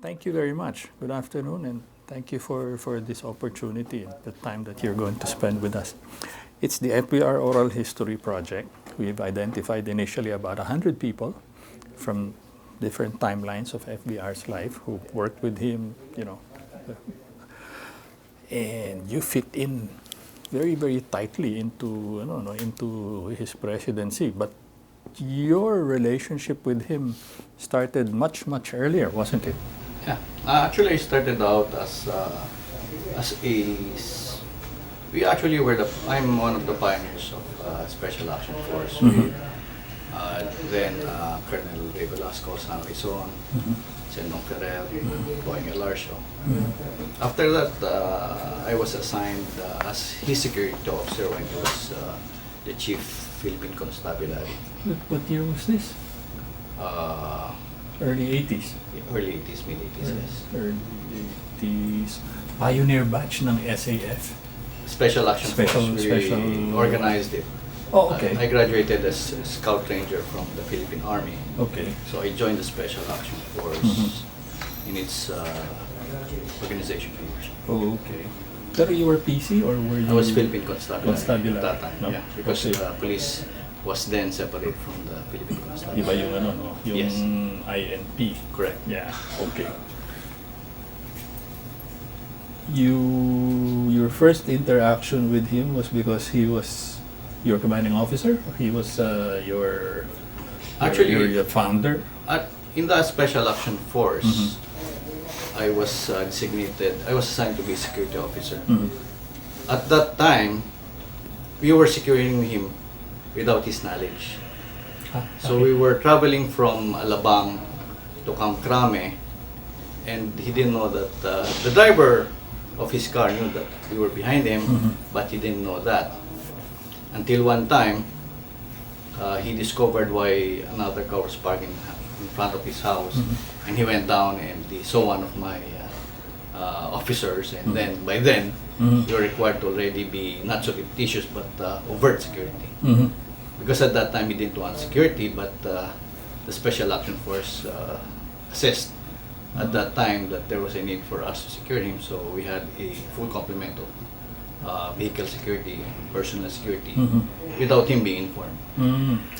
Thank you very much. Good afternoon, and thank you for this opportunity and the time that you're going to spend with us. It's the FVR Oral History Project. We've identified initially about 100 people from different timelines of FVR's life who worked with him, and you fit in very, very tightly into, into his presidency. But your relationship with him started much, much earlier, wasn't it? Yeah, actually I started out as we actually were I'm one of the pioneers of Special Action Force with then Colonel Ray Velasco, San Rizon, Sendong Ferrer, Boeing Elarcio. After that, I was assigned as his security officer when he was the chief Philippine Constabulary. What year was this? Early 80s. Early 80s, mid 80s, yes. Early 80s. Pioneer batch ng SAF. Special Action Force. We organized it. Oh, okay. I graduated as a Scout Ranger from the Philippine Army. Okay. So I joined the Special Action Force in its organization years. Oh, okay. Pero you were PC or were you? I was Philippine Constabulary Constabulary. at that time. No? Yeah, because Okay. police was then separated from the Philippine Constabulary. Iba yung yung Yes. INP. Correct. Yeah, okay. Your first interaction with him was because he was your commanding officer? Or he was Actually, your founder? In the Special Action Force, I was designated. I was assigned to be security officer. At that time, we were securing him without his knowledge. So we were traveling from Alabang to Kamkrame, and he didn't know that the driver of his car knew that we were behind him, but he didn't know that. Until one time, he discovered why another car was parked in front of his house, and he went down and he saw one of my officers, and then by then, you're required to already be not so repetitious but overt security. Because at that time he didn't want security, but the Special Action Force assessed at that time that there was a need for us to secure him, so we had a full complement of vehicle security and personal security without him being informed.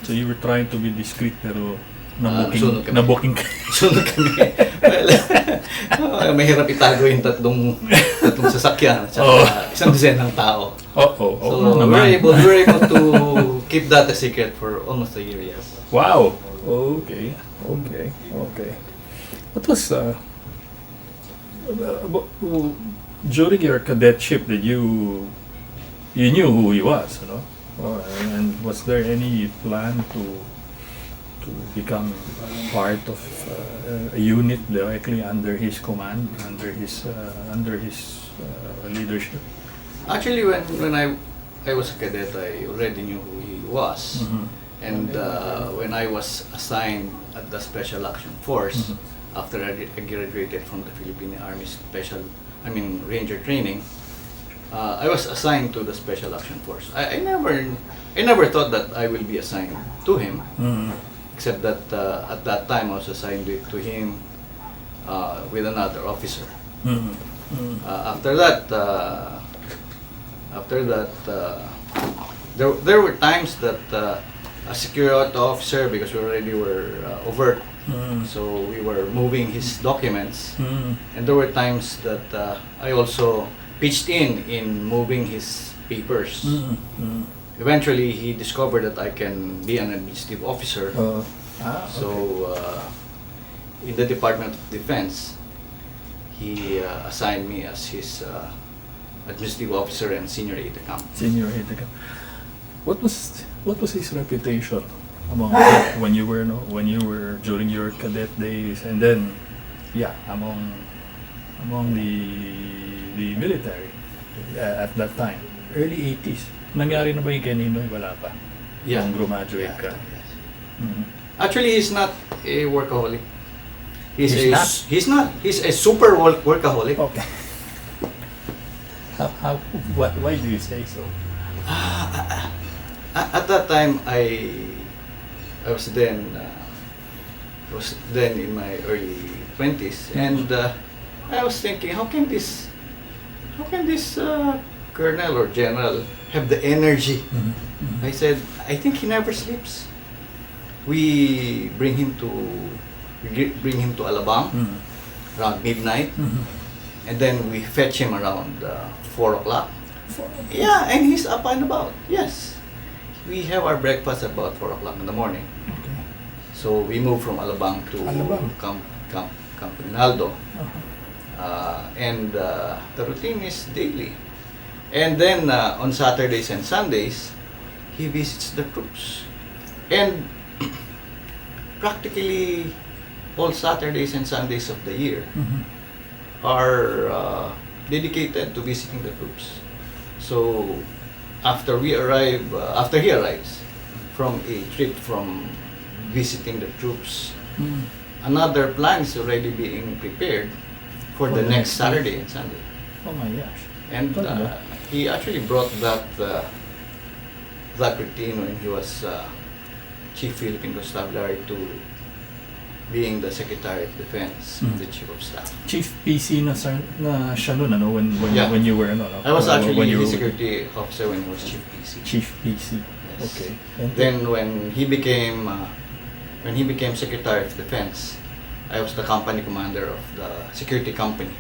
So you were trying to be discreet pero Sunod kami. nabuking ka. Sunod kami. Well, mahirap itago yung tatlong sasakyan at isang dozenang tao. So we were able to keep that a secret for almost a year, yes. Wow. Okay. What was during your cadetship that you knew who he was, and was there any plan to become part of a unit directly under his command, under his leadership? Actually, when I was a cadet, I already knew who he was. And when I was assigned at the Special Action Force, after I graduated from the Philippine Army Ranger training, I was assigned to the Special Action Force. I never thought that I will be assigned to him, except that at that time I was assigned to him with another officer. After that, there were times that a security officer, because we already were overt, so we were moving his documents, and there were times that I also pitched in moving his papers. Eventually, he discovered that I can be an administrative officer. So, in the Department of Defense, he assigned me as his administrative officer and senior aide de camp. Senior aide de camp. What was his reputation among when you were during your cadet days, and then among the military at that time, early 80s? Nangyari na ba yung kanino? Wala pa. Yeah. Nung graduate ka. Yes. Actually, He's not a workaholic. He's not? He's a super workaholic. Okay. Why do you say so? At that time, I was then in my early 20s, and I was thinking, how can this colonel or general have the energy? I said, I think he never sleeps. We bring him to Alabang around midnight, and then we fetch him around 4 o'clock. Yeah, and he's up and about. Yes, we have our breakfast at about 4 o'clock in the morning. Okay. So we moved from Alabang to Camp Rinaldo. And the routine is daily. And then on Saturdays and Sundays, he visits the troops. And practically all Saturdays and Sundays of the year are dedicated to visiting the troops. So after he arrives from a trip from visiting the troops, another plan is already being prepared for the next Saturday and Sunday. Oh my gosh. And he actually brought that routine when he was Chief Philippine Constabulary to being the Secretary of Defense, the Chief of Staff. Chief PC na siya nun, ano, when you were, ano? I was actually when you the security officer when he was Chief PC. Chief PC. Yes. Okay. And then when he became Secretary of Defense, I was the company commander of the security company,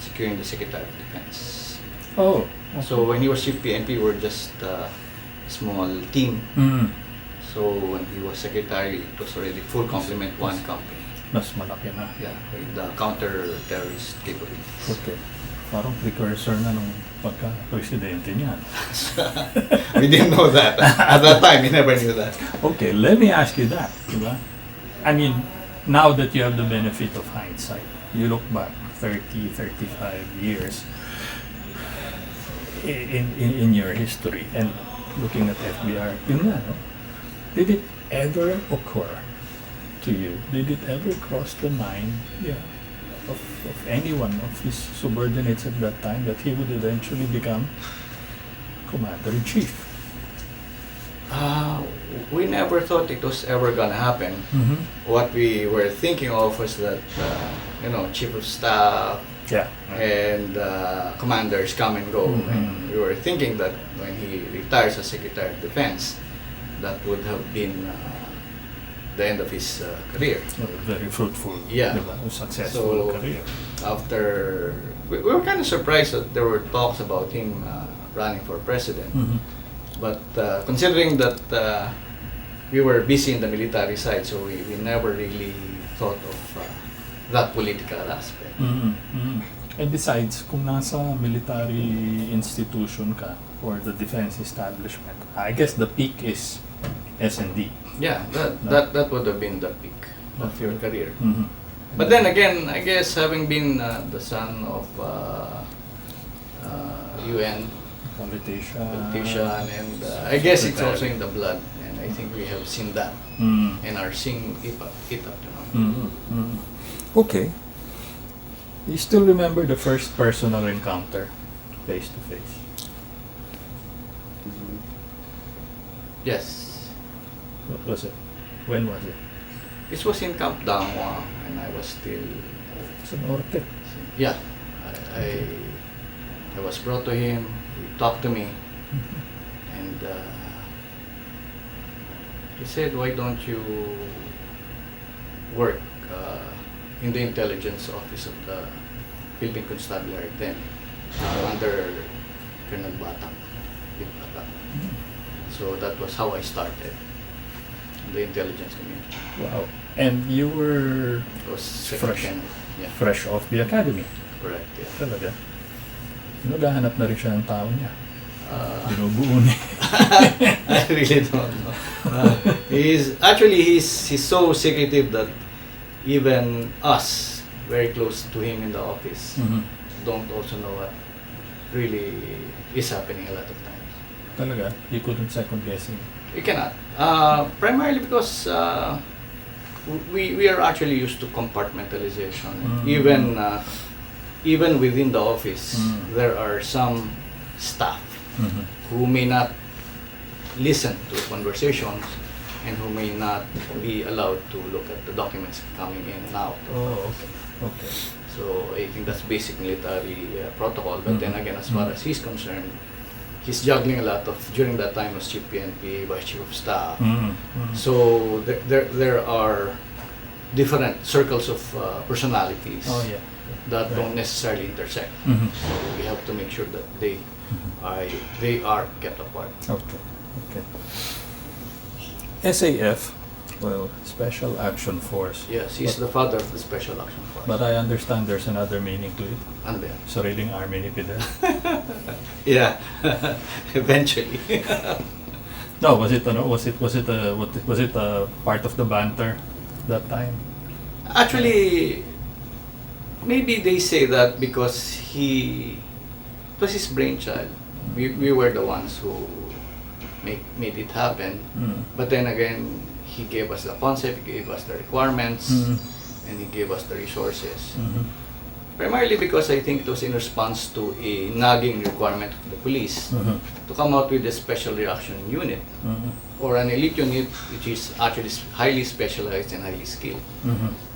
securing the Secretary of Defense. Oh. Okay. So when he was Chief PNP, we were just a small team. So when he was secretary, it was already full complement, one company. Mas malaki na. Yeah, with the counter-terrorist capabilities. Okay. Parang precursor na nung pagka-presidente niya. We didn't know that. At that time, we never knew that. Okay, let me ask you that. Diba? I mean, now that you have the benefit of hindsight, you look back 30, 35 years in your history and looking at FVR, yun nga, no? Did it ever occur to you? Did it ever cross the mind of anyone of his subordinates at that time that he would eventually become Commander-in-Chief? We never thought it was ever gonna happen. What we were thinking of was that, Chief of Staff and commanders come and go. And we were thinking that when he retires as Secretary of Defense, that would have been the end of his career. Very fruitful, successful career. After, we were kind of surprised that there were talks about him running for president. But considering that we were busy in the military side, so we never really thought of that political aspect. And besides, kung nasa military institution ka or the defense establishment, I guess the peak is S&D. Yeah, that would have been the peak of your career. But then again, I guess having been the son of UN politician, and I guess it's also in the blood, and I think we have seen that and are seeing it up to now. Okay. You still remember the first personal encounter, face to face? Yes. What was it? When was it? This was in Camp Dangwa, and I was still... Sa Norte. Yeah. I was brought to him, he talked to me, and he said, why don't you work in the intelligence office of the Philippine Constabulary then, under Colonel Batang. So that was how I started in the intelligence community. Wow. And you were fresh off the academy. Correct, yeah. Talaga? Naghahanap na rin siya ng tao niya. Binubuo niya. I really don't know. He's so secretive that even us, very close to him in the office, don't also know what really is happening a lot of times. Talaga? You couldn't second guessing? We cannot. Primarily because we are actually used to compartmentalization. Even within the office, there are some staff who may not listen to conversations and who may not be allowed to look at the documents coming in and out. Oh, okay. Okay. So I think that's basic military protocol. But then again, as far as he's concerned, he's juggling a lot of, during that time was Chief PNP, Vice Chief of Staff. So there are different circles of personalities Oh yeah. that Right. don't necessarily intersect. So we have to make sure that they are kept apart. Okay. Okay. SAF, well, Special Action Force. Yes, he's the father of the Special Action Force. But I understand there's another meaning to it. Ano ba yan? Sariling army ni Fidel. Yeah, eventually. No, was it a part of the banter that time? Actually, maybe they say that because it was his brainchild. We were the ones who made it happen. But then again, he gave us the concept, he gave us the requirements, and he gave us the resources. Primarily because I think it was in response to a nagging requirement of the police to come out with a special reaction unit or an elite unit which is actually highly specialized and highly skilled.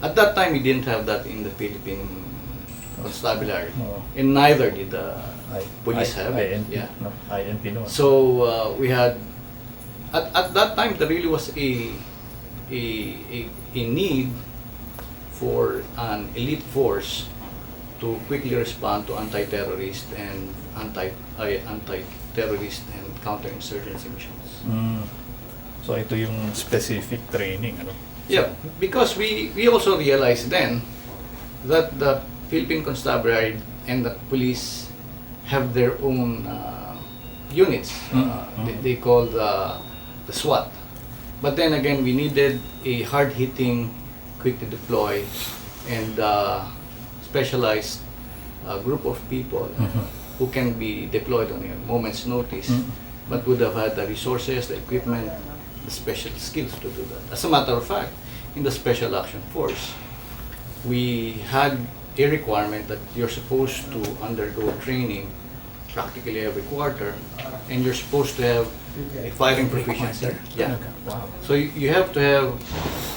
At that time, we didn't have that in the Philippine Constabulary, and neither did the police have it. INP, Yeah. no, INP no. So we had at that time there really was a need for an elite force to quickly respond to anti-terrorist and anti-terrorist and counterinsurgency missions. So ito yung specific training, ano? Yeah, because we also realized then that the Philippine Constabulary and the police have their own units. They call the SWAT. But then again, we needed a hard-hitting, quick to deploy, and specialized group of people who can be deployed on a moment's notice, but would have had the resources, the equipment, the special skills to do that. As a matter of fact, in the Special Action Force, we had a requirement that you're supposed to undergo training practically every quarter, and you're supposed to have a firing proficiency. Yeah. Wow. So you have to have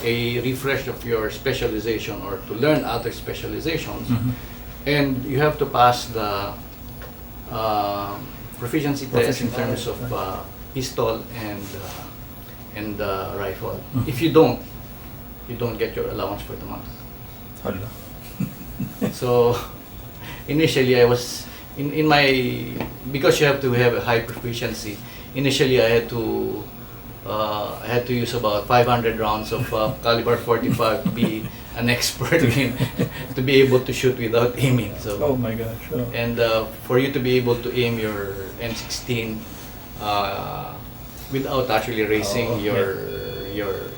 a refresh of your specialization or to learn other specializations, and you have to pass the proficiency test in terms of pistol and rifle. If you don't get your allowance for the month. Hala. So initially I was in my, because you have to have a high proficiency. Initially I had to use about 500 rounds of caliber 45 to be an expert to be able to shoot without aiming. So Oh my gosh. Oh. and for you to be able to aim your M16 without actually raising your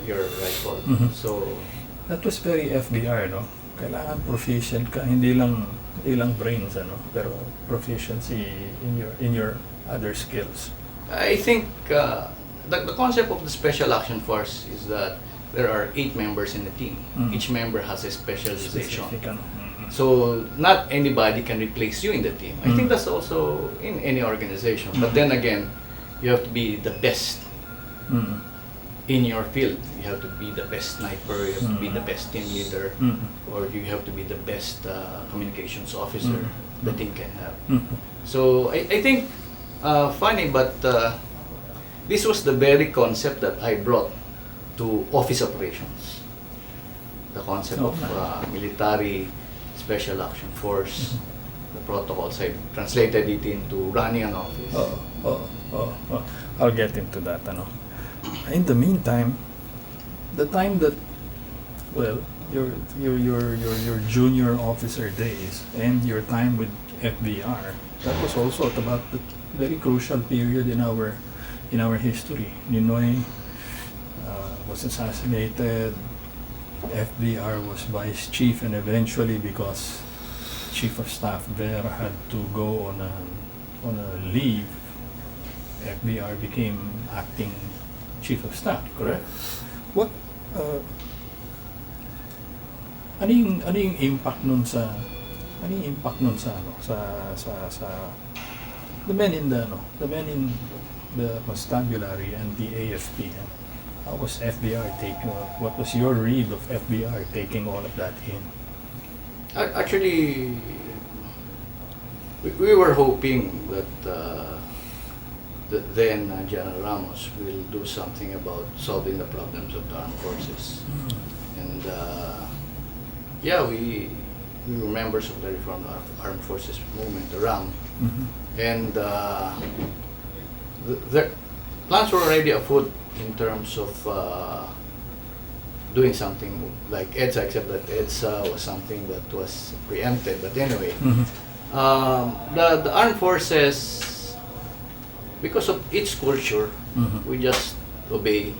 rifle. So That was very FVR, no? Kailangan proficient ka, hindi lang brains, ano, pero proficiency in your other skills. I think the concept of the Special Action Force is that there are 8 members in the team. Each member has a specialization. Specific, ano. So not anybody can replace you in the team. I think that's also in any organization. But then again, you have to be the best in your field. You have to be the best sniper, you have to be the best team leader, or you have to be the best communications officer the team can have. So I think, funny, but this was the very concept that I brought to office operations. The concept of military Special Action Force, the protocols. I translated it into running an office. I'll get into that, ano. In the meantime, the time that, well, your junior officer days and your time with FVR, that was also at about the very crucial period in our history. Ninoy was assassinated. FVR was vice chief, and eventually, because Chief of Staff Vera had to go on a leave, FVR became acting Chief of Staff. Correct. What ano yung impact nun sa the men in the Constabulary and the AFP? How was FVR taking? What was your read of FVR taking all of that in? Actually, we were hoping that then General Ramos will do something about solving the problems of the armed forces. And yeah, we were members of the Reformed Armed Forces movement, the RAM. And the plans were already afoot in terms of doing something like EDSA, except that EDSA was something that was preempted. But anyway, the armed forces, because of its culture, we just obey,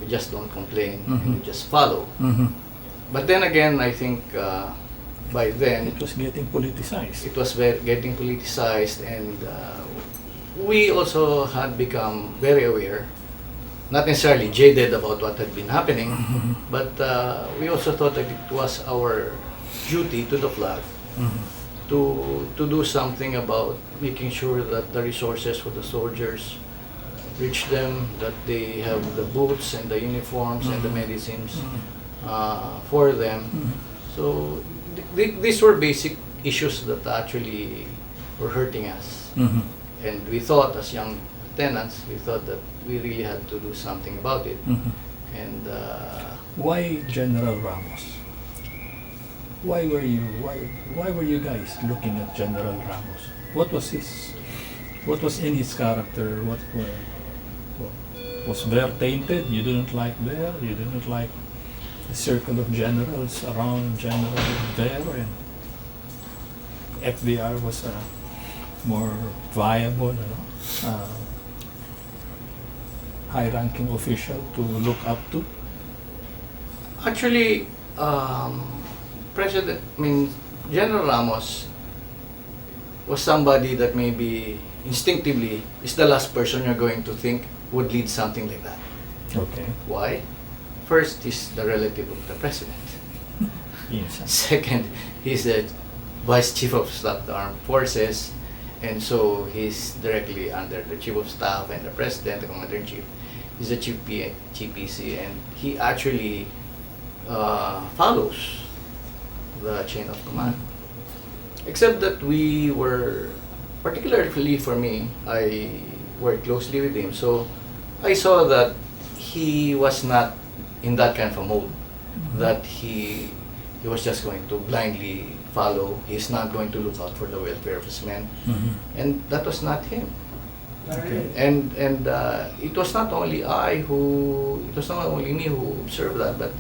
we just don't complain, and we just follow. But then again, I think by then It was getting politicized. it was getting politicized, and we also had become very aware, not necessarily jaded about what had been happening, but we also thought that it was our duty to the flag to do something about making sure that the resources for the soldiers reach them, that they have the boots and the uniforms and the medicines for them. So these were basic issues that actually were hurting us. And we thought, as young lieutenants, we thought that we really had to do something about it. And Why General Ramos? Why were you guys looking at General Ramos? What was in his character? Was Ver tainted? You didn't like Ver? You didn't like the circle of generals around General Ver, and FVR was a more viable, high-ranking official to look up to? actually, General Ramos was somebody that maybe instinctively is the last person you're going to think would lead something like that. Okay. Why? First, he's the relative of the president. Yes. Second, he's the vice chief of staff of the armed forces, and so he's directly under the chief of staff and the president, the commander-in-chief. He's the chief GPC, and he actually follows the chain of command. Except that we were, particularly for me, I worked closely with him, so I saw that he was not in that kind of a mode, that he was just going to blindly follow. He's not going to look out for the welfare of his men, and that was not him. Okay. And it was not only me who observed that, but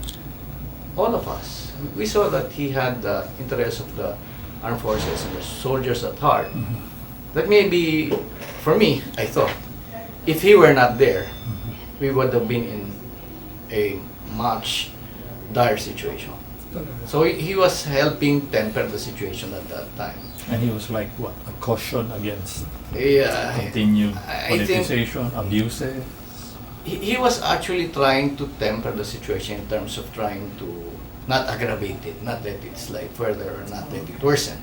all of us. We saw that he had the interests of the armed forces and the soldiers at heart. That maybe, for me, I thought, if he were not there, we would have been in a much dire situation. So he was helping temper the situation at that time. And he was like what? A caution against Yeah, continued I think politicization, abuses. he was actually trying to temper the situation in terms of trying to not aggravate it, not let it slide further, or not let it worsen.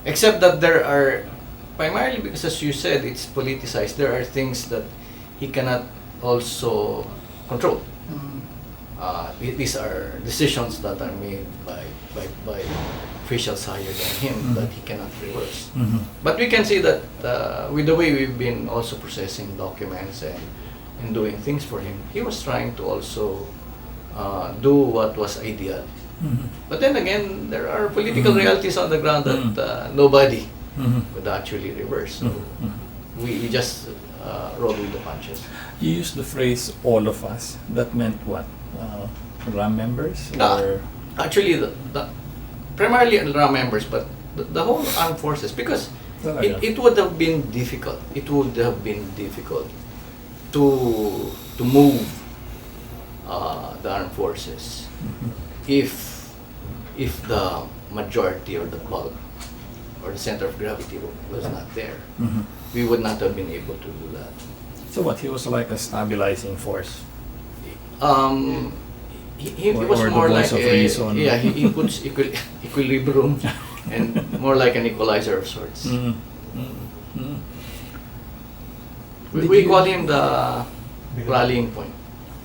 Except that there are, primarily because as you said, it's politicized, there are things that he cannot also control. These are decisions that are made by officials higher than him that he cannot reverse. But we can see that with the way we've been also processing documents and doing things for him, he was trying to also do what was ideal. But then again, there are political realities on the ground that nobody would actually reverse. So we just roll with the punches. You used the phrase "all of us." That meant what? RAM members, or Actually, primarily RAM members, but the whole armed forces, because it would have been difficult. It would have been difficult to move the armed forces if the majority or the bulk or the center of gravity was not there. We would not have been able to do that. So what? He was like a stabilizing force. He Or was the more voice like of reason. he puts equilibrium and more like an equalizer of sorts. We call him the rallying point.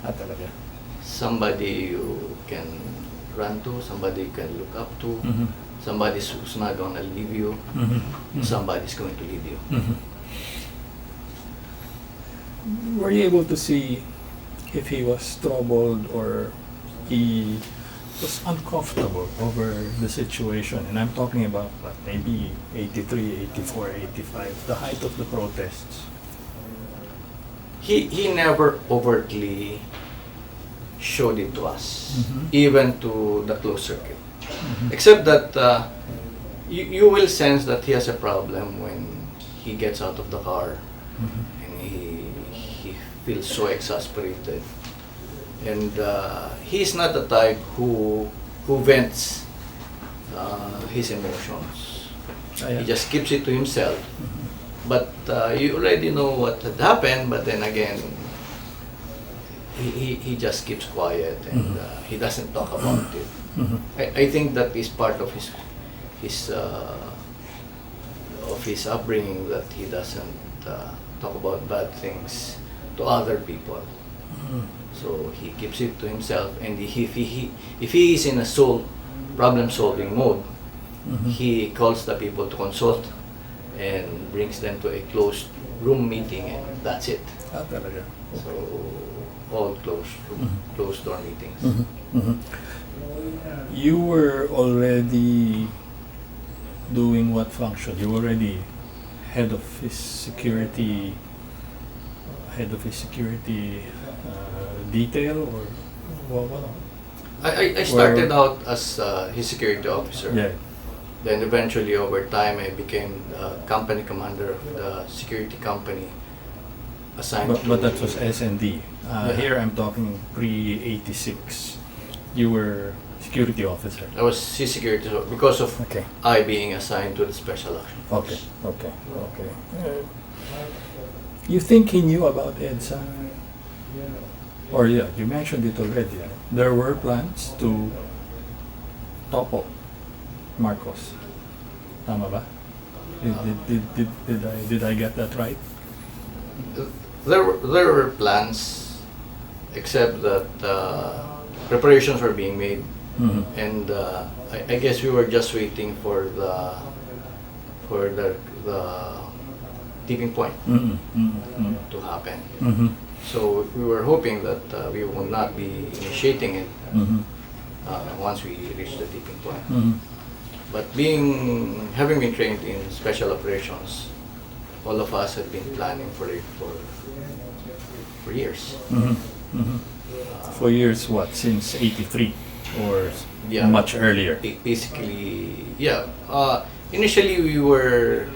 Talaga. Somebody who can run to, somebody you can look up to, Mhm. somebody who's not gonna leave you, Mhm. somebody's going to lead you. Mhm. Were you able to see if he was troubled or he was uncomfortable over the situation? And I'm talking about what, maybe 83, 84, 85, the height of the protests. He never overtly showed it to us, Mhm. even to the closed circuit. Mhm. Except that you will sense that he has a problem when he gets out of the car Mhm. and he feels so exasperated. And he's not the type who vents his emotions. He just keeps it to himself. Mhm. But you already know what had happened, but then again, he just keeps quiet and he doesn't talk about it. Mhm. I think that is part of his upbringing, that he doesn't talk about bad things to other people. Mhm. So he keeps it to himself, and if he is in a problem solving mode, Mhm. he calls the people to consult and brings them to a closed room meeting, and that's it. Ah, talaga. So all Mhm. closed door meetings. Mhm. Mhm. You were already doing what function? You were already head of his security, detail, or what? I started out as his security officer. Yeah. Then eventually, over time, I became company commander of the security company assigned to. But that was S&D. Yeah. Here I'm talking pre-86. You were security officer. I was his security officer because of Okay. I being assigned to the special action Okay. force. Okay. Okay. You think he knew about EDSA? Or yeah, you mentioned it already. There were plans to topple Marcos. Tama ba? Did I get that right? There were plans, except that preparations were being made, Mhm. and I guess we were just waiting for the tipping point Mhm. Mhm. Mhm. to happen. Mhm. So we were hoping that we will not be initiating it Mhm. once we reach the tipping point. Mhm. But having been trained in special operations, all of us had been planning for it for years. Mhm. Mhm. For years, what? Since 83 or Yeah. much earlier? Basically, yeah. Initially, we were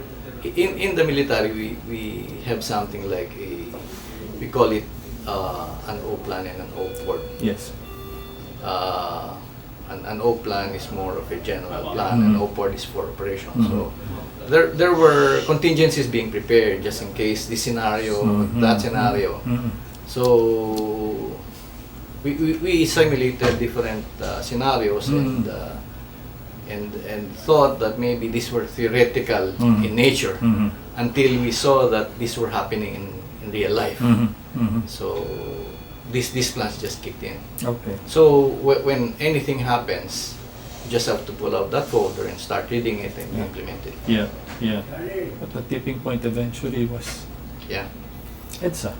in the military. We have something like we call it an O plan and an O port. Yes. An O plan is more of a general plan, and O port is for operations. Mhm. So there were contingencies being prepared just in case this scenario, Mhm. that scenario. Mhm. So we simulated different scenarios Mhm. and thought that maybe these were theoretical Mhm. in nature, Mhm. until we saw that these were happening in real life. Mhm. Mhm. So these plans just kicked in. Okay. So when anything happens, you just have to pull out that folder and start reading it and Yeah. implement it. Yeah. Yeah. But the tipping point eventually was Yeah. EDSA.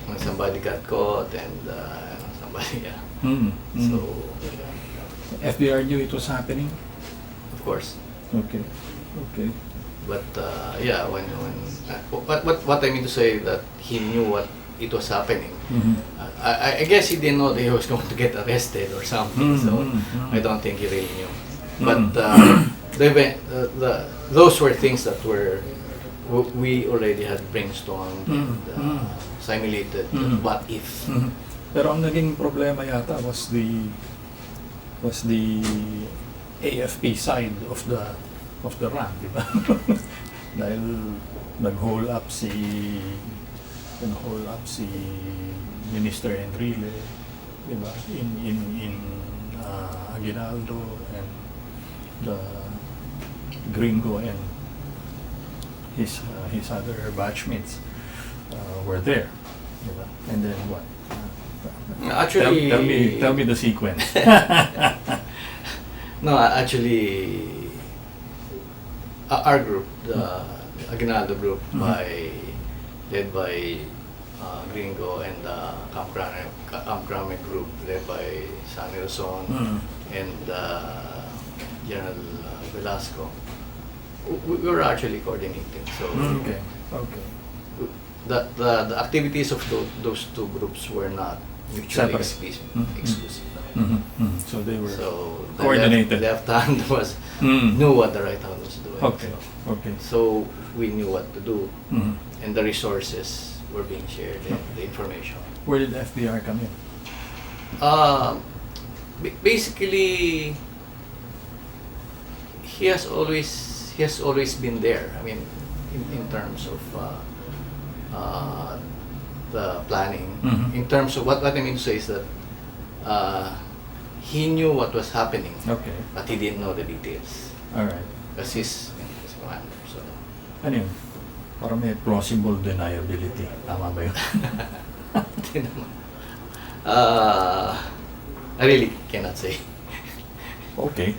When somebody got caught and somebody, yeah. Mhm. Mhm. So FVR knew it was happening. of course. Okay. Okay. But yeah, when what I mean to say that he knew what it was happening. Mhm. I guess he didn't know that he was going to get arrested or something. Mhm, So mhm. I don't think he really knew. Mhm. But those were things that we already had brainstormed and Mhm. simulated. Mhm. What if? Mhm. Pero ang naging problema yata was the AFP side of the run, di ba? Dahil nag-hole up si Minister Enrile, di ba? In Aguinaldo, and the Gringo and his other batchmates were there, di ba? And then what? Actually, Tell me the sequence. No, actually, our group, the Aguinaldo group, led by Gringo, and the Camp Crame group, led by San Nelson and General Velasco. We were actually coordinating. So Okay. the activities of those two groups were not mutually Separate. exclusive. So they were So the coordinated. left hand knew what the right hand was doing. Okay. Okay. So we knew what to do, Mhm. and the resources were being shared, and the information. Where did FVR come in? Basically, he has always been there. I mean, in terms of the planning. In terms of what I mean to say is that he knew what was happening, Okay. but he didn't know the details All right. because he's commander. So Ano yun? Parang may plausible deniability. Tama ba yun? I really cannot say. Okay.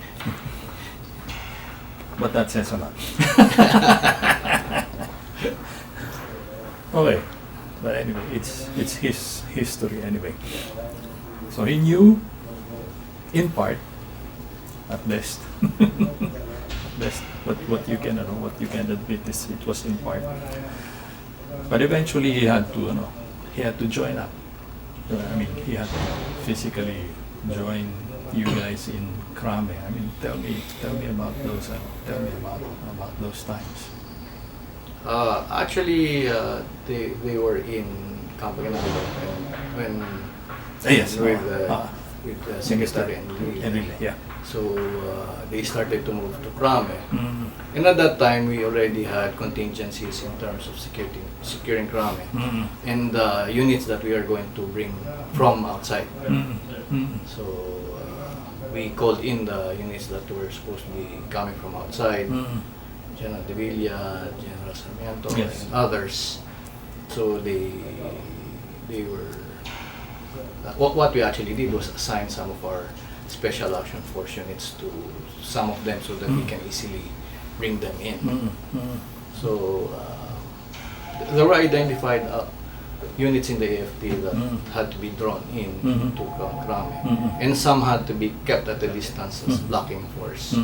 But that says a lot. Okay. But anyway, it's his history anyway. So he knew, in part, at best, but what you can admit is it was in part. But eventually he had to join up. I mean, he had to physically join you guys in Crame. I mean, tell me about those. Tell me about those times. Actually, they were in Camp Aguinaldo when Yes. with the secretary and Really, yeah. So they started to move to Crame. Mm-hmm. And at that time, we already had contingencies in terms of securing Crame Mm-hmm. and the units that we are going to bring from outside. Mm-hmm. So we called in the units that were supposed to be coming from outside, Mm-hmm. General De Villa, General Sarmiento, Yes. and others. So they were. What we actually did was assign some of our special action force units to some of them so that we can easily bring them in. Mm-hmm. So there were identified units in the AFP that had to be drawn in to Crame, and some had to be kept at a distance as blocking force,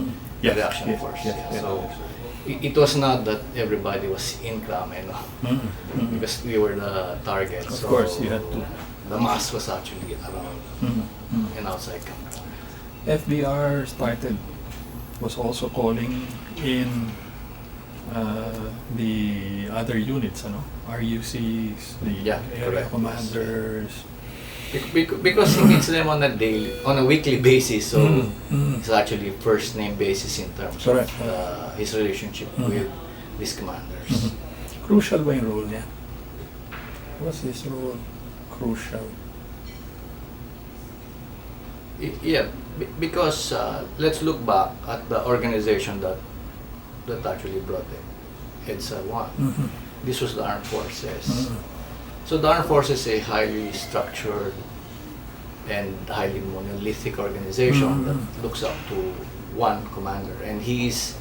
Yes, reaction yes, force. yes, Yeah. yes. So it was not that everybody was in Crame, no? Because we were the target. Of So course, you had to. the mass was actually around and outside Camp Crame. FVR was also calling in the other units, RUCs, the Yeah, area correct. commanders. Because he meets them on a weekly basis, so Mm. it's actually first name basis in terms Correct. of his relationship with these commanders. Crucial ba yung role niya? Was his role crucial? Yeah, because let's look back at the organization that actually brought it. EDSA 1. This was the armed forces. So the armed forces is a highly structured and highly monolithic organization that looks up to one commander, and he is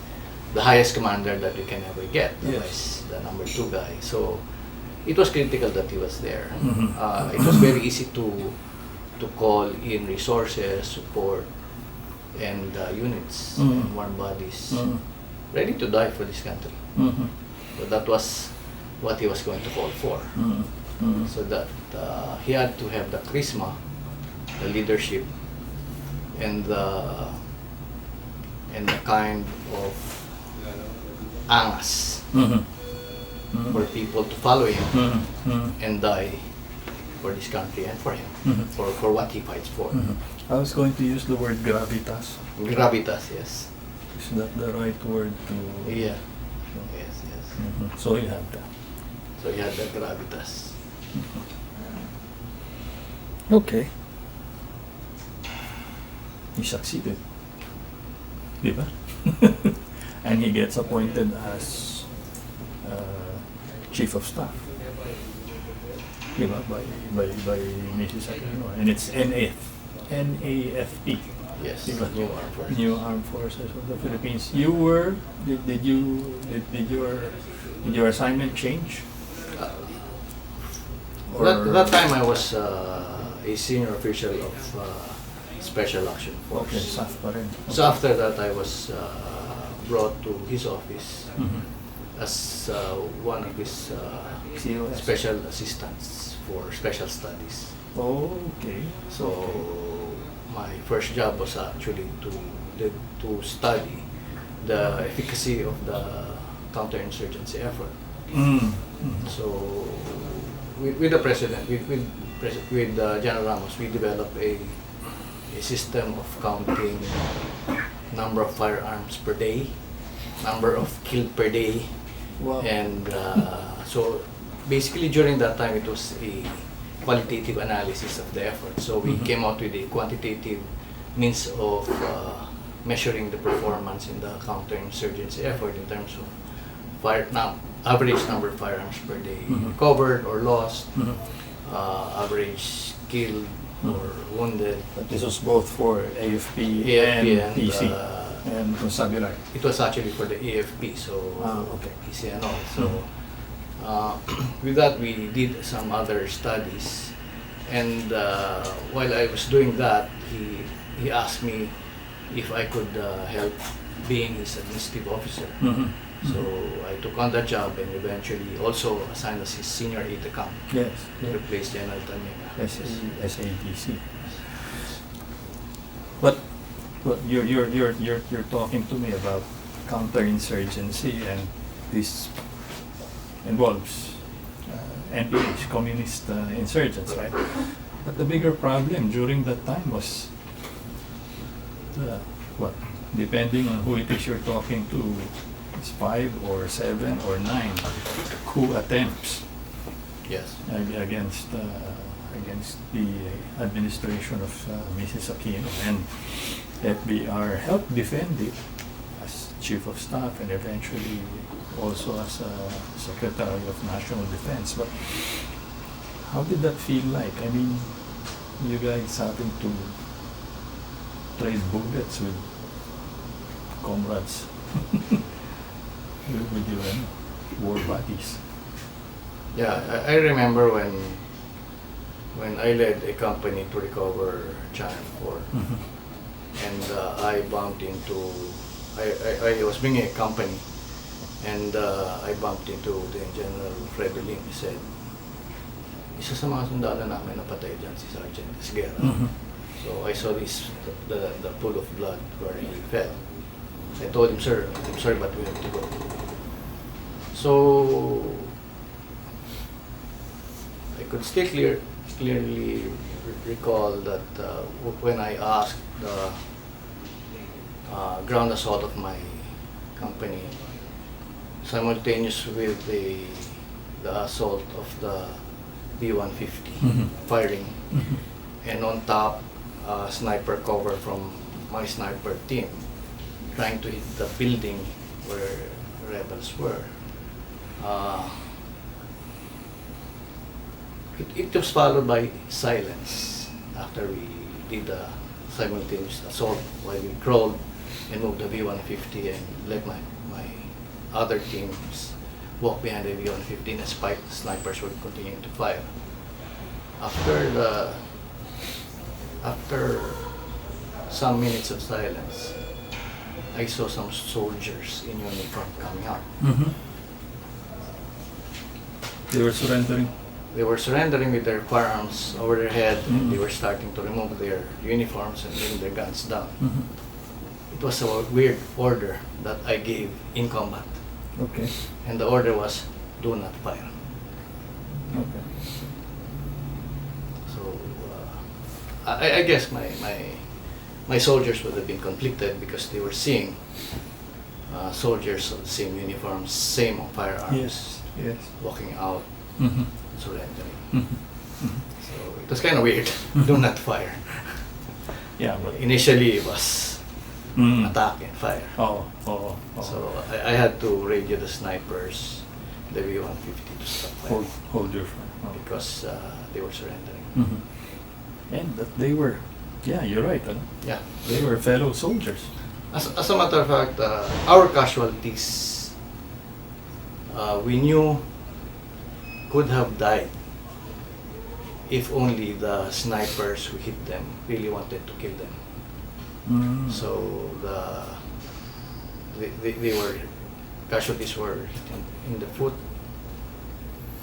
the highest commander that we can ever get. Yes. The number 2 guy. So it was critical that he was there. It was very easy to call in resources, support, and units and warm bodies ready to die for this country. So that was what he was going to call for. So that he had to have the charisma, the leadership, and the kind of angas for people to follow him and die for this country and for him, for what he fights for. I was going to use the word gravitas. Gravitas, yes. Is that the right word to? Yeah. Yes. So you have that. So he had the gravitas. Okay. He succeeded. Diba? And he gets appointed as chief of staff. Diba? By Mrs. Aquino. And it's NAFP. Yes, Because new armed forces. New Armed Forces of the Philippines. You were, did your assignment change? Or- That time I was a senior official of Special Action Force. Okay, SAF pa rin. So after that, I was brought to his office Mhm. as one of his COS. special assistants for special studies. Okay. So my first job was actually to study the efficacy of the counterinsurgency effort. Mm. So with the president, with General Ramos, we developed a system of counting number of firearms per day, number of killed per day, Wow. and so basically during that time it was a qualitative analysis of the effort. So we Mhm. came out with a quantitative means of measuring the performance in the counterinsurgency effort in terms of average number of firearms per day Mhm. recovered or lost, Mhm. average killed or wounded. But this was both for AFP, AFP and PC and, and Constabulary. It was actually for the AFP, so Okay. PC and all. So with that, we did some other studies, and while I was doing that, he asked me if I could help being his administrative officer. Mhm. So I took on that job and eventually also assigned as his senior aide de camp Yes. to replace General Tanyega. SADC. But you're talking to me about counterinsurgency, and this involves NPH, communist insurgents, right? But the bigger problem during that time was what? Depending on who it is you're talking to, it's 5 or 7 or 9 coup attempts Yes. against the administration of Mrs. Aquino, and FVR helped defend it as chief of staff and eventually also as Secretary of National Defense. But how did that feel like? I mean, you guys having to trade bullets with comrades, with your war buddies. Yeah, I remember when I led a company to recover Channel 4, Mhm. and I bumped into, I was bringing a company, and I bumped into the General Fredo Lim. He said, isa sa mga sundalo namin napatay dyan, si Sergeant Esguerra. Mhm. So I saw the pool of blood where he fell. I told him, sir, I'm sorry, but we have to go. So I could still clearly recall that when I asked the ground assault of my company, simultaneous with the assault of the B-150 Mhm. firing, Mhm. and on top, sniper cover from my sniper team, trying to hit the building where rebels were. It was followed by silence after we did a simultaneous assault, while we crawled and moved the V-150 and let my other teams walk behind the V-150, despite the snipers were continuing to fire. After some minutes of silence, I saw some soldiers in uniform coming out. Mhm. They were surrendering. They were surrendering with their firearms over their head, Mhm. and they were starting to remove their uniforms and bring their guns down. Mhm. It was a weird order that I gave in combat, Okay. and the order was, do not fire. Okay. So I guess my soldiers would have been conflicted because they were seeing soldiers of the same uniforms, same firearms, Yes. Yes. walking out, Mhm. surrendering. Mhm. Mhm. So it was kind of weird. Do not fire. Yeah, but Initially it was attack and fire. Oh. So I had to radio the snipers, the V-150, to stop firing hold your front. Oh. because they were surrendering. Mhm. And that they were Yeah, you're right. Yeah. They were fellow soldiers. As a matter of fact, our casualties, we knew could have died if only the snipers who hit them really wanted to kill them. Mm. So they were casualties were hit in the foot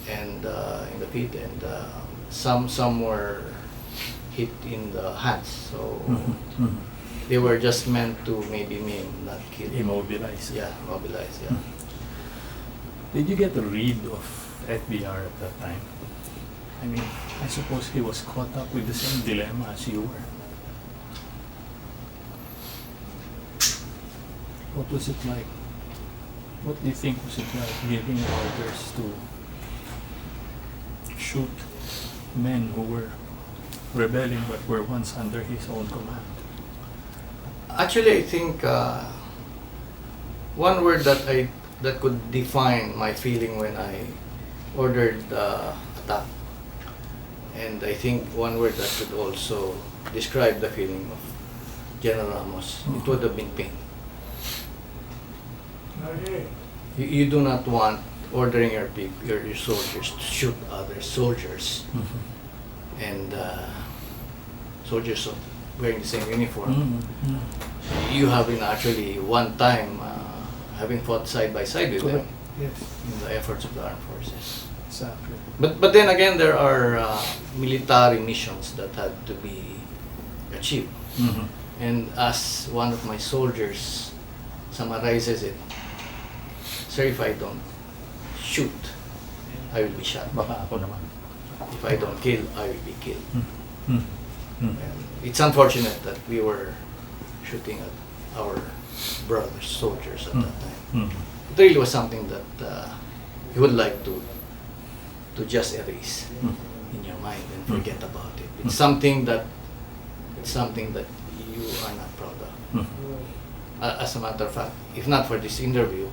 and in the feet, and some were hit in the hands. So they were just meant to maybe maim, not kill. Immobilized. Yeah, mobilize. Yeah. Did you get a read of FVR at that time? I mean, I suppose he was caught up with the same dilemma as you were. What was it like? What do you think was it like giving orders to shoot men who were rebelling but were once under his own command? Actually, I think one word that could define my feeling when I ordered the attack, and I think one word that could also describe the feeling of General Ramos, it would have been pain. You do not want ordering your soldiers to shoot other soldiers, and soldiers of wearing the same uniform. You have been actually one time having fought side by side with them Yes. in the efforts of the armed forces. Exactly. But then again, there are military missions that had to be achieved. And as one of my soldiers summarizes it, "Sir, if I don't shoot, I will be shot. Baka ako naman. If I don't kill, I will be killed." And it's unfortunate that we were shooting at our brothers, soldiers at that time. It really was something that you would like to just erase in your mind and forget about it. It's something that you are not proud of. As a matter of fact, if not for this interview,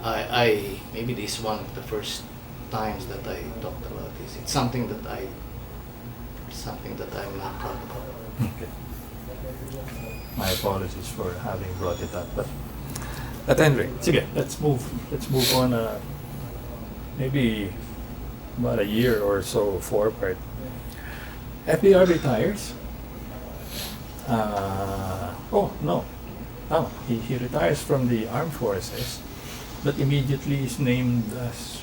I maybe this is one of the first times that I talked about this. It's something that I'm not proud of. Okay. My apologies for having brought it up, but at any rate, sige, let's move on. Maybe about a year or so forward. FVR retires. He retires from the armed forces, but immediately is named as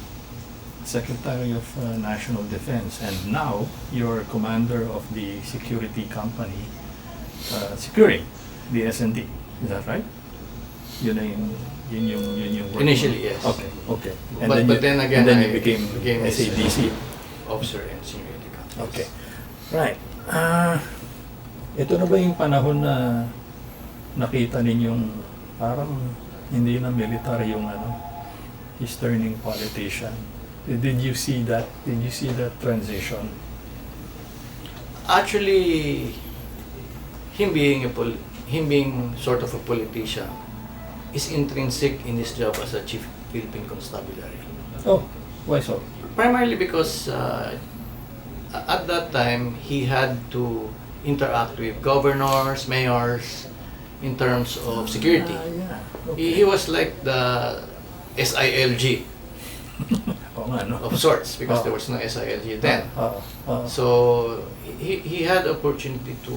Secretary of National Defense, and now you're commander of the security company securing the S&D. Is that right? Yun yung work. Initially, yes. Okay. But then again, you I became SADC. Officer and senior companies. Okay. Right. Ito na ba yung panahon na nakita ninyong parang hindi na military yung he's turning politician? Did you see that? Did you see that transition? Actually, him being sort of a politician is intrinsic in his job as a chief Philippine Constabulary. Oh, why so? Primarily because at that time he had to interact with governors, mayors in terms of security. Yeah. Okay. He was like the SILG of sorts, because there was no SILG then. So he had the opportunity to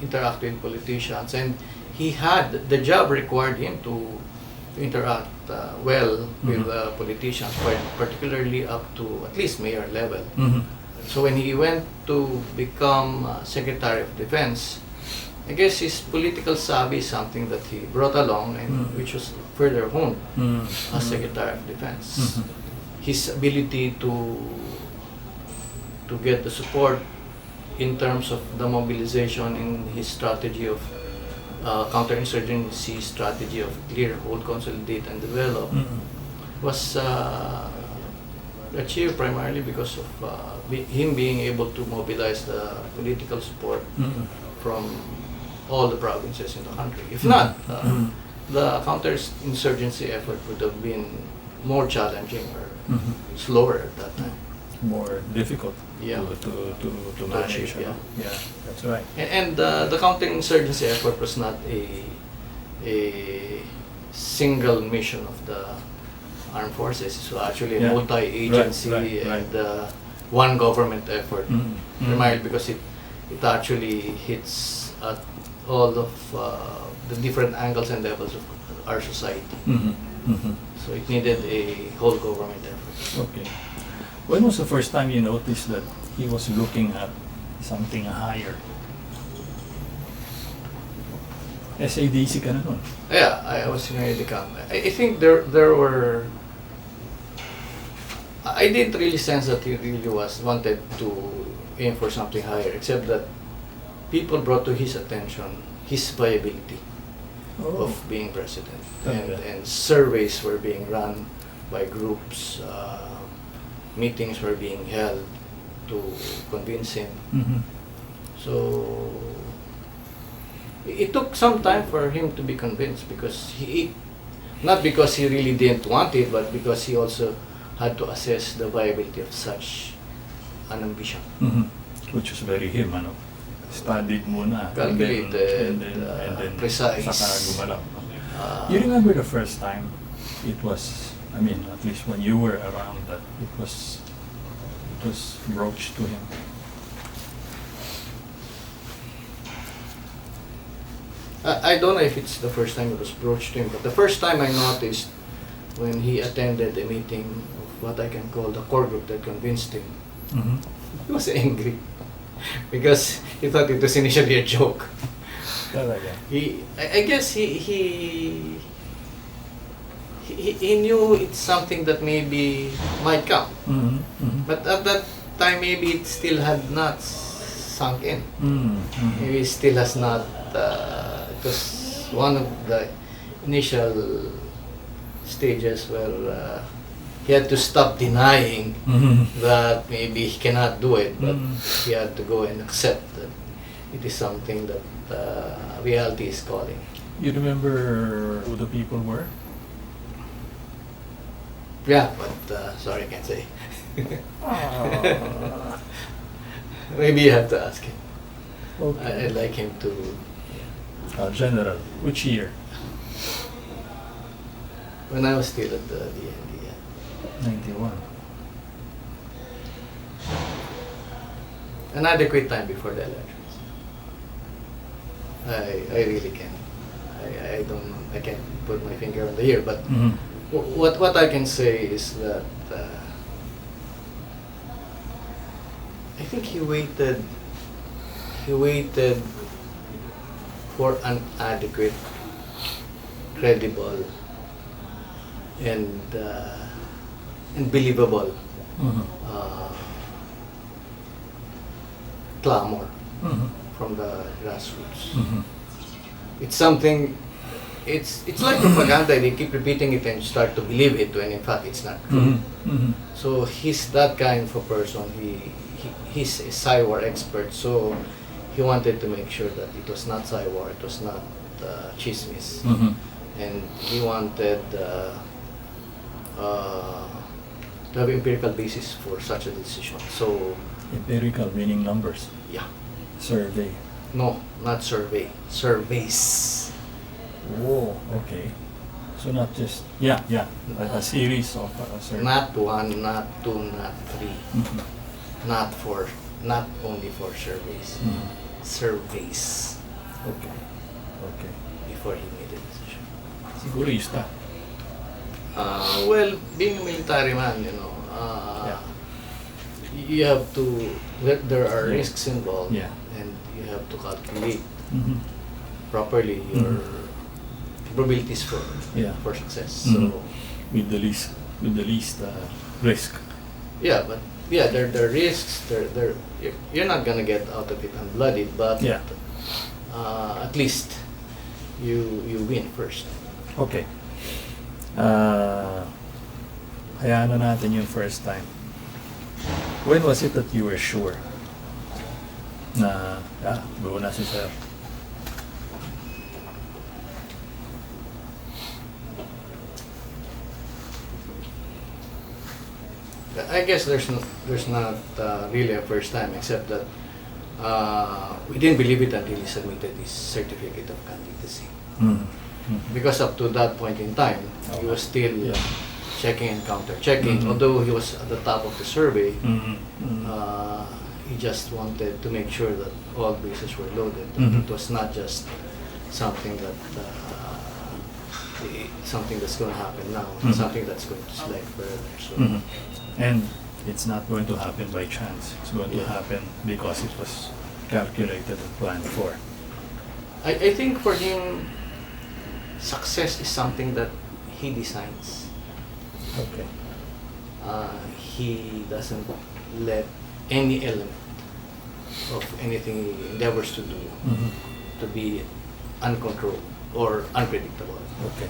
interact with politicians, and the job required him to interact well with politicians, particularly up to at least mayor level. So when he went to become Secretary of Defense, I guess his political savvy is something that he brought along, and which was further honed as Secretary of Defense. His ability to get the support in terms of the mobilization in his strategy of counterinsurgency strategy of clear, hold, consolidate, and develop was achieved primarily because of him being able to mobilize the political support from all the provinces in the country. If not, the counterinsurgency effort would have been more challenging or slower at that time. More difficult. Yeah. to manage. achieve, yeah. Yeah, that's right. And the counterinsurgency effort was not a single mission of the armed forces. It was actually a Yeah. multi-agency Right, right, and one government effort, primarily Mm-hmm. because it actually hits at all of the different angles and levels of our society. So it needed a whole government effort. Okay. When was the first time you noticed that he was looking at something higher? SADC ka na nun. Yeah, I was in the camp. I think there were. I didn't really sense that he really wanted to aim for something higher, except that people brought to his attention his viability of being president, Okay. and surveys were being run by groups, meetings were being held to convince him. Mhm. So it took some time for him to be convinced, because not because he really didn't want it, but because he also had to assess the viability of such an ambition. Mhm. Which was very him, ano? Studied muna. Calculated, and then precise. Saka gumalaw. Uh, You remember the first time it was, I mean, at least when you were around, that it was broached to him? I don't know if it's the first time it was broached to him, but the first time I noticed when he attended a meeting of what I can call the core group that convinced him, Mhm. he was angry because he thought it was initially a joke. Talaga. I guess he knew it's something that maybe might come, Mhm. Mhm. but at that time maybe it still had not sunk in. Mhm. Mhm. Maybe it still has not. It was one of the initial stages where he had to stop denying Mhm. that maybe he cannot do it, but Mm. he had to go and accept that it is something that reality is calling. You remember who the people were? Yeah, but sorry, I can't say. Ah. Maybe you have to ask him. Okay. I'd like him to. General, which year? When I was still at the DND, yeah. 91. An adequate time before the elections. I really can't. I can't put my finger on the year, but Mhm. what I can say is that I think he waited for an adequate, credible, and believable Mhm. clamor Mhm. from the grassroots. Mhm. It's something. It's like propaganda. They keep repeating it and you start to believe it when in fact it's not true. Mhm. Mhm. So he's that kind of a person. He's a Cywar expert. So he wanted to make sure that it was not Cywar, it was not chismis, Mhm. and he wanted to have empirical basis for such a decision. So Empirical meaning numbers. yeah, Survey. no, not survey, surveys. Oh, okay. So not just, yeah, a series of surveys. Not one, not two, not three, Mhm. not only for surveys. Mhm. Surveys Okay. Okay. before he made a decision. Sigurista. Well, being a military man, Yeah. you have to. There are Yeah. risks involved, Yeah. and you have to calculate Mhm. properly your probabilities Yeah. for success. Mhm. So With the least risk. yeah, but yeah, there are risks. You're not gonna get out of it unbloodied, but Yeah. at least you win first. Okay. Hayaan na natin yung first time. When was it that you were sure na, buo na si Sir? I guess there's not really a first time, except that we didn't believe it until he submitted his certificate of candidacy. Because up to that point in time, he was still checking and counter-checking. Although he was at the top of the survey, he just wanted to make sure that all bases were loaded. It was not just something that's going to happen now, something that's going to slide further. So. And it's not going to happen by chance. It's going to happen because it was calculated and planned for. I think for him, success is something that he designs. Okay. He doesn't let any element of anything he endeavors to do to be uncontrolled or unpredictable. Okay.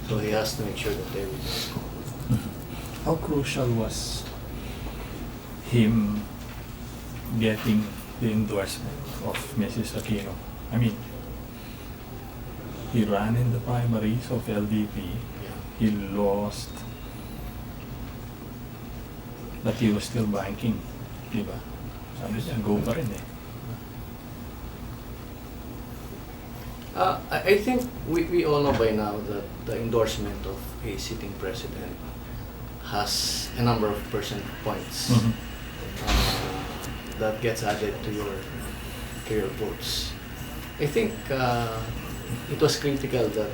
So he has to make sure that everything is covered. How crucial was him getting the endorsement of Mrs. Aquino? I mean, he ran in the primaries of LDP. He lost, but he was still banking, di ba? Sabi niya, go pa rin eh. I think we all know by now that the endorsement of a sitting president has a number of percent points that gets added to your votes. I think it was critical that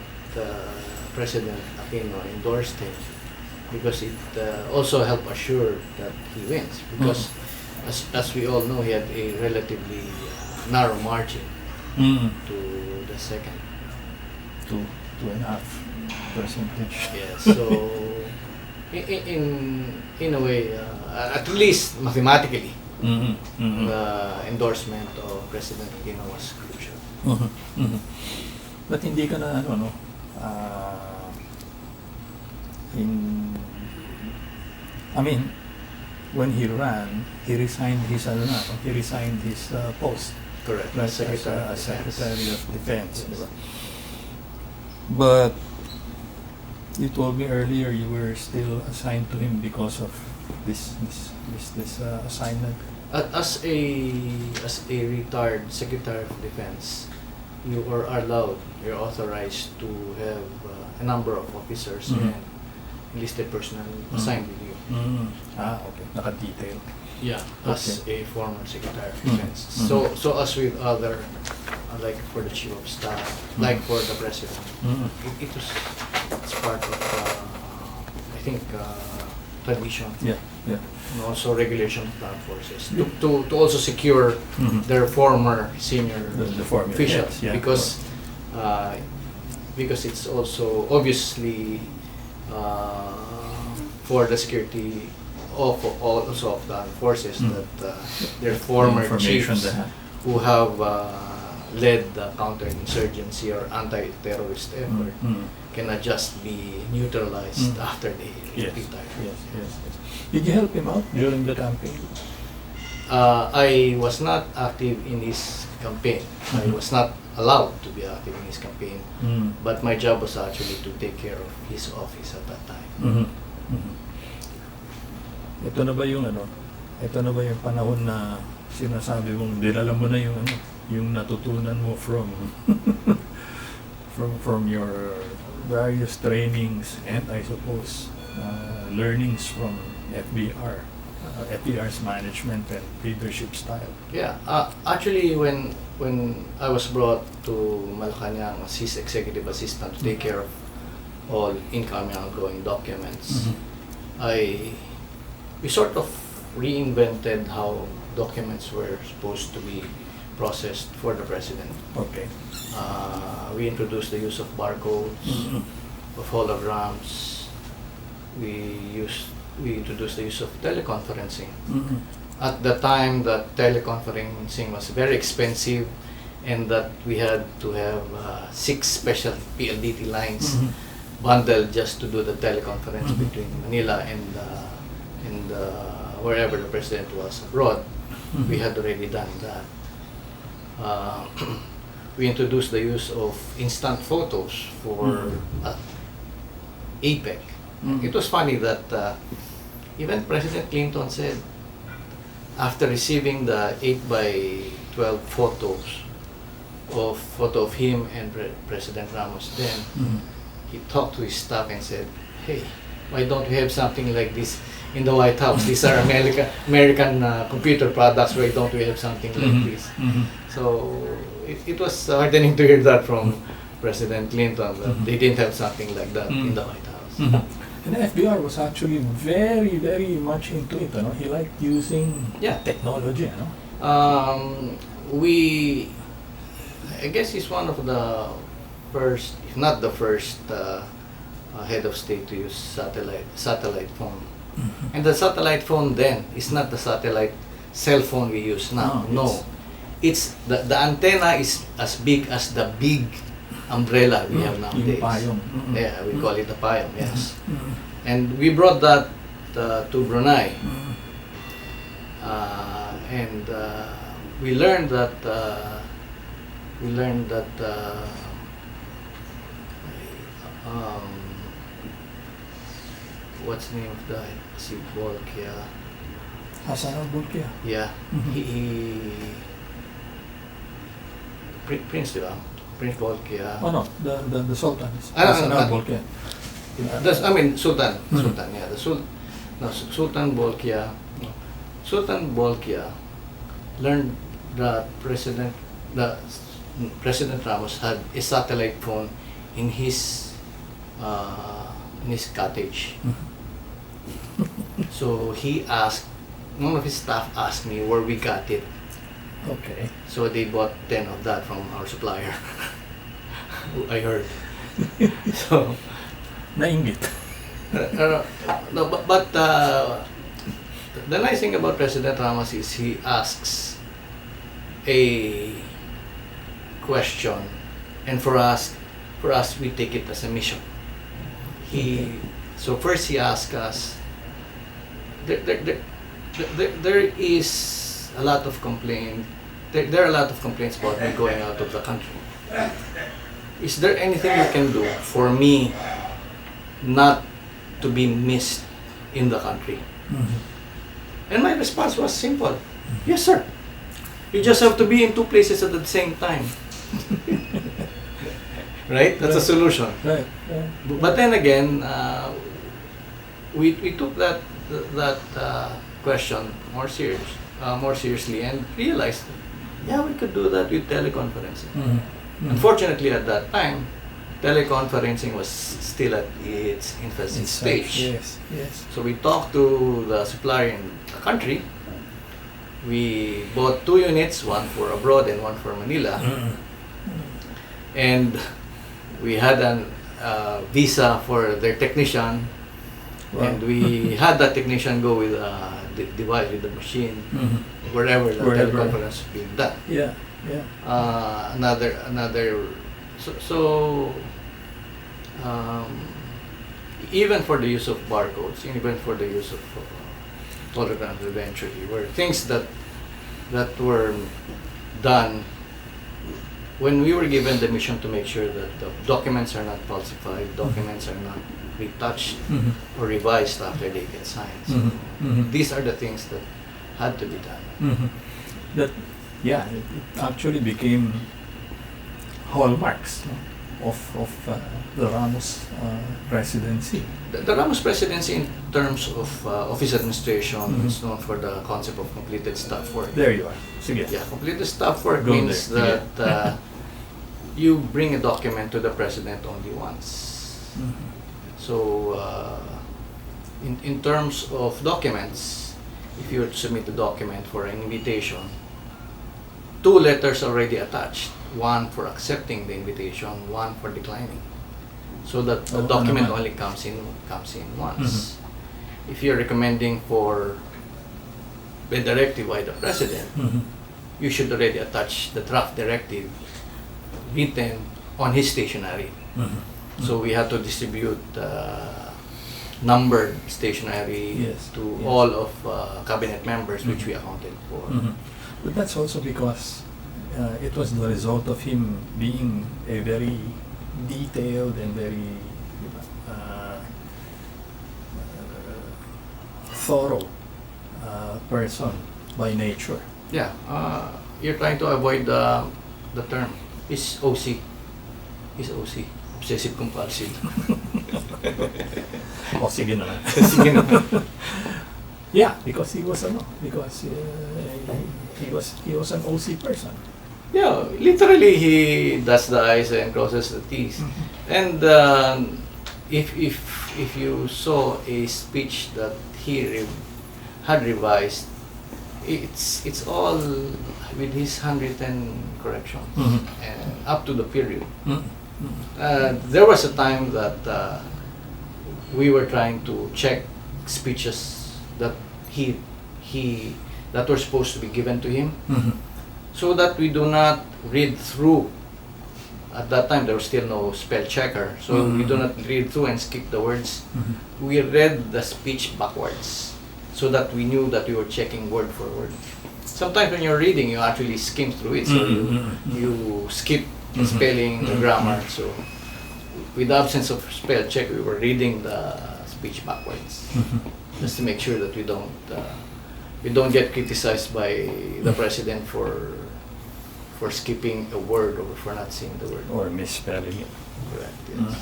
President Aquino endorsed him because it also helped assure that he wins. Because as we all know, he had a relatively narrow margin to the second. 2.5%. Yes. So in a way, at least mathematically, the endorsement of President Aquino was crucial. But hindi ka na I mean, when he ran, he resigned his post. Correct. Right, as Secretary of Defense. Diba? But you told me earlier you were still assigned to him because of this assignment. As a retired Secretary of Defense, you are allowed, you're authorized to have a number of officers and enlisted personnel assigned with you. Okay. Naka-detail. Yeah, as a former Secretary of Defense. So as with other, like for the Chief of Staff, like for the President, it's part of, I think, tradition. Yeah. And also regulation of armed forces to also secure their former senior The former officials, heads, because it's also obviously for the security of also of the armed forces that their former chiefs who have led the counterinsurgency or anti-terrorist effort cannot just be neutralized after they retire. Yes. Did you help him out during the campaign? I was not active in his campaign. I was not allowed to be active in his campaign. But my job was actually to take care of his office at that time. Ito na ba yung panahon na sinasabi mong dinala mo na yung natutunan mo from your various trainings and I suppose learnings from FVR, FVR's management and leadership style? Yeah, actually when I was brought to Malacanang as his executive assistant to take care of all incoming and outgoing documents, we sort of reinvented how documents were supposed to be processed for the president. Okay. We introduced the use of barcodes, of holograms. We introduced the use of teleconferencing. At the time that teleconferencing was very expensive and that we had to have 6 special PLDT lines bundled just to do the teleconference between Manila and wherever the president was abroad. We had already done that. We introduced the use of instant photos for APEC. It was funny that Even President Clinton said, after receiving the 8 by 12 photo of him and President Ramos then, he talked to his staff and said, hey, why don't we have something like this in the White House? These are American computer products. Why don't we have something like this? So it was heartening to hear that from President Clinton, that they didn't have something like that in the White House. And FVR was actually very, very much into it. You know? He liked using technology. You know? I guess he's one of the first, if not the first, head of state to use satellite phone. And the satellite phone then is not the satellite cell phone we use now. No, it's the antenna is as big as the big umbrella we have nowadays. Yeah, we call it a payong. Yes, and we brought that to Brunei, and we learned that what's the name of the Bolkia? Hassan al-Bolkia. Yeah, he Prince, diba? Prince Bolkia. Oh no, the Sultan. Hassan al-Bolkia. Sultan. Sultan, yeah, Sultan Bolkia. Sultan Bolkia learned that President Ramos had a satellite phone in his cottage. So one of his staff asked me where we got it. Okay. So they bought 10 of that from our supplier. I heard. So nainggit. No, but the nice thing about President Ramos is he asks a question, and for us we take it as a mission. So first he asked us, there is a lot of complaint. There are a lot of complaints about me going out of the country. Is there anything you can do for me not to be missed in the country? And my response was simple. Yes, sir. You just have to be in two places at the same time. Right? That's a solution. Right. But then again, we took that question more seriously and realized, we could do that with teleconferencing. Unfortunately, at that time, teleconferencing was still at its infancy stage. Yes. So we talked to the supplier in the country. We bought 2 units, one for abroad and one for Manila. And we had a visa for their technician. Wow. And we had that technician go with the device, with the machine, wherever the teleconference was being done. Yeah. Even for the use of barcodes, even for the use of holograms eventually, were things that were done when we were given the mission to make sure that the documents are not falsified, documents are not retouched or revised after they get signed. So these are the things that had to be done. It actually became hallmarks of the Ramos presidency. The Ramos presidency, in terms of office administration, is known for the concept of completed staff work. There you are. Sige. Yeah, completed staff work Go means there. that you bring a document to the president only once. So, in terms of documents, if you were to submit a document for an invitation, 2 letters already attached. One for accepting the invitation, one for declining. So that the document only comes in once. If you're recommending for a directive by the president, you should already attach the draft directive written on his stationery. So we had to distribute numbered stationery to all of cabinet members, which we accounted for. But that's also because it was the result of him being a very detailed and very thorough person by nature. Yeah, you're trying to avoid the term. He's OC. He's OC. Obsessive compulsive. O sige na lang. Sige na. Yeah, because he was he was an OC person. Yeah, literally he does the I's and crosses the T's. And if you saw a speech that he had revised, it's all with his handwritten corrections and up to the period. There was a time that we were trying to check speeches that that were supposed to be given to him, so that we do not read through. At that time, there was still no spell checker, so we do not read through and skip the words. We read the speech backwards, so that we knew that we were checking word for word. Sometimes when you're reading, you actually skim through it, so you skip the spelling, the grammar. So with the absence of spell check, we were reading the speech backwards, just to make sure that we don't get criticized by the president for skipping a word or for not seeing the word or misspelling it. Correct. Yes.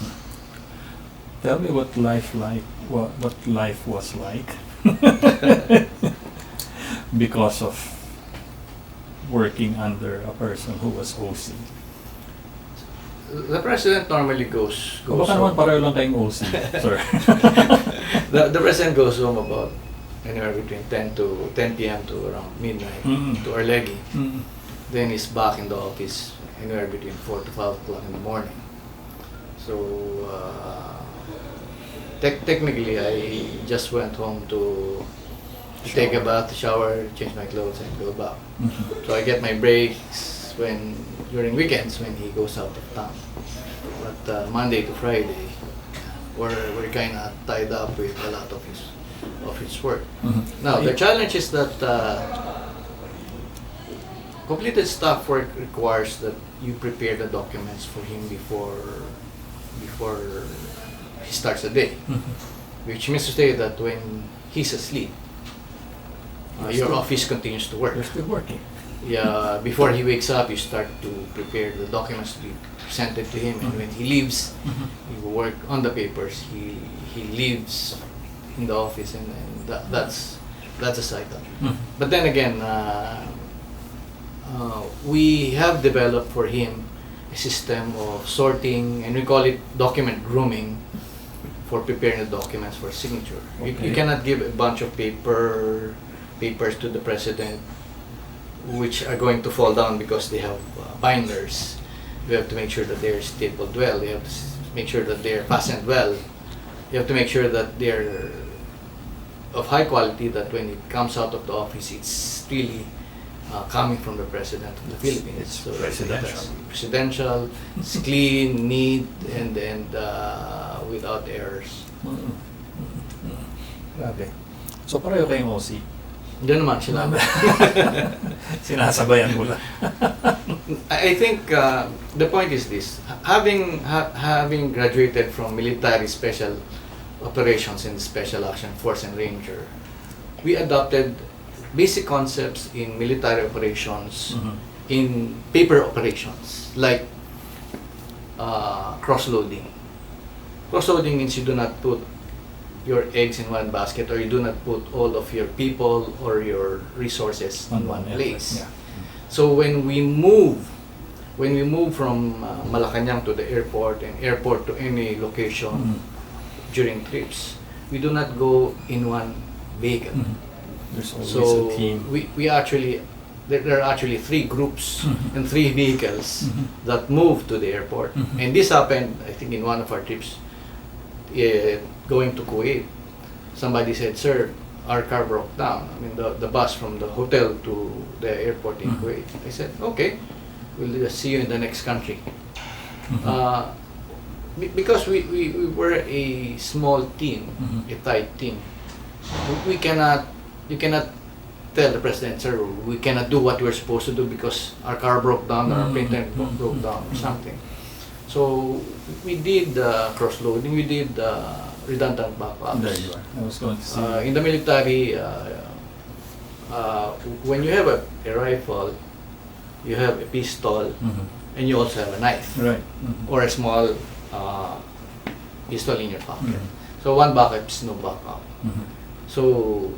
Tell me what life was like because of working under a person who was OC. The president normally goes Baka naman home. pareho lang kayong OC, sir. The president goes home about anywhere between 10 p.m. to around midnight to Arlegui. Then he's back in the office anywhere between 4 to 5 o'clock in the morning. So technically, I just went home to take a bath, shower, change my clothes, and go back. So I get my breaks during weekends when he goes out of town. But Monday to Friday, we're kind of tied up with a lot of his work. Now the challenge is that completed staff work requires that you prepare the documents for him before he starts the day, which means to say that when he's asleep, your office continues to work. You're still working. Yeah, before he wakes up, you start to prepare the documents to be presented to him, and when he leaves, you work on the papers. He leaves in the office, and that's a cycle. But then again, we have developed for him a system of sorting, and we call it document grooming, for preparing the documents for signature. Okay. You cannot give a bunch of papers to the president which are going to fall down because they have binders. You have to make sure that they're stapled well. You have to make sure that they're fastened well. You have to make sure that they're of high quality, that when it comes out of the office, it's really coming from the President of the Philippines. It's So presidential. Presidential, it's clean, neat, and without errors. Grabe. So pareho kayong OC. Diyan naman sila. Sinasabayan mo lang. I think the point is this: having graduated from military special operations in Special Action Force and Ranger, we adopted basic concepts in military operations, in paper operations, like cross-loading. Cross-loading means you do not put your eggs in one basket, or you do not put all of your people or your resources in one place. Yeah. So when we move from Malacanang to the airport, and airport to any location during trips, we do not go in one vehicle. There's always So a team. we actually, there are actually 3 groups and 3 vehicles that move to the airport. And this happened, I think, in one of our trips going to Kuwait. Somebody said, "Sir, our car broke down." I mean, the bus from the hotel to the airport in Kuwait. I said, "Okay, we'll just see you in the next country." Because we were a small team, a tight team, you cannot tell the president, "Sir, we cannot do what we're supposed to do because our car broke down or our printer broke down or something." So we did cross-loading, we did redundant backups. There you are. I was going to say. In the military, when you have a rifle, you have a pistol, and you also have a knife, Right. or a small pistol in your pocket. So one backup is no backup. So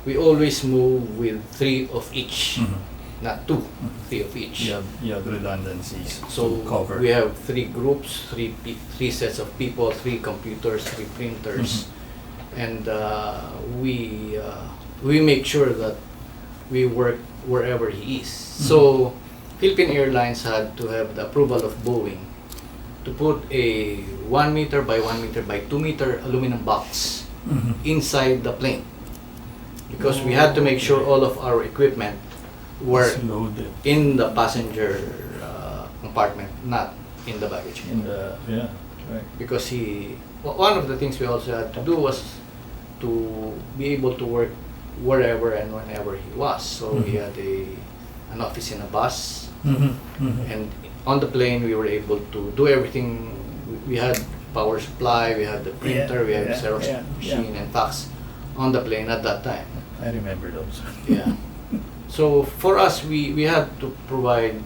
we always move with 3 of each, not 2, 3 of each. You have redundancies So to cover. we have 3 groups, 3 sets of people, 3 computers, 3 printers, and we make sure that we work wherever he is. So Philippine Airlines had to have the approval of Boeing to put a 1 meter by 1 meter by 2 meter aluminum box inside the plane, because we had to make sure all of our equipment were It's loaded in the passenger compartment, not in the baggage in claim. the right. Because one of the things we also had to do was to be able to work wherever and whenever he was. So we had an office in a bus, and on the plane we were able to do everything. We had power supply, we had the printer, we had the Xerox machine and fax on the plane at that time. I remember those. Yeah. So for us, we had to provide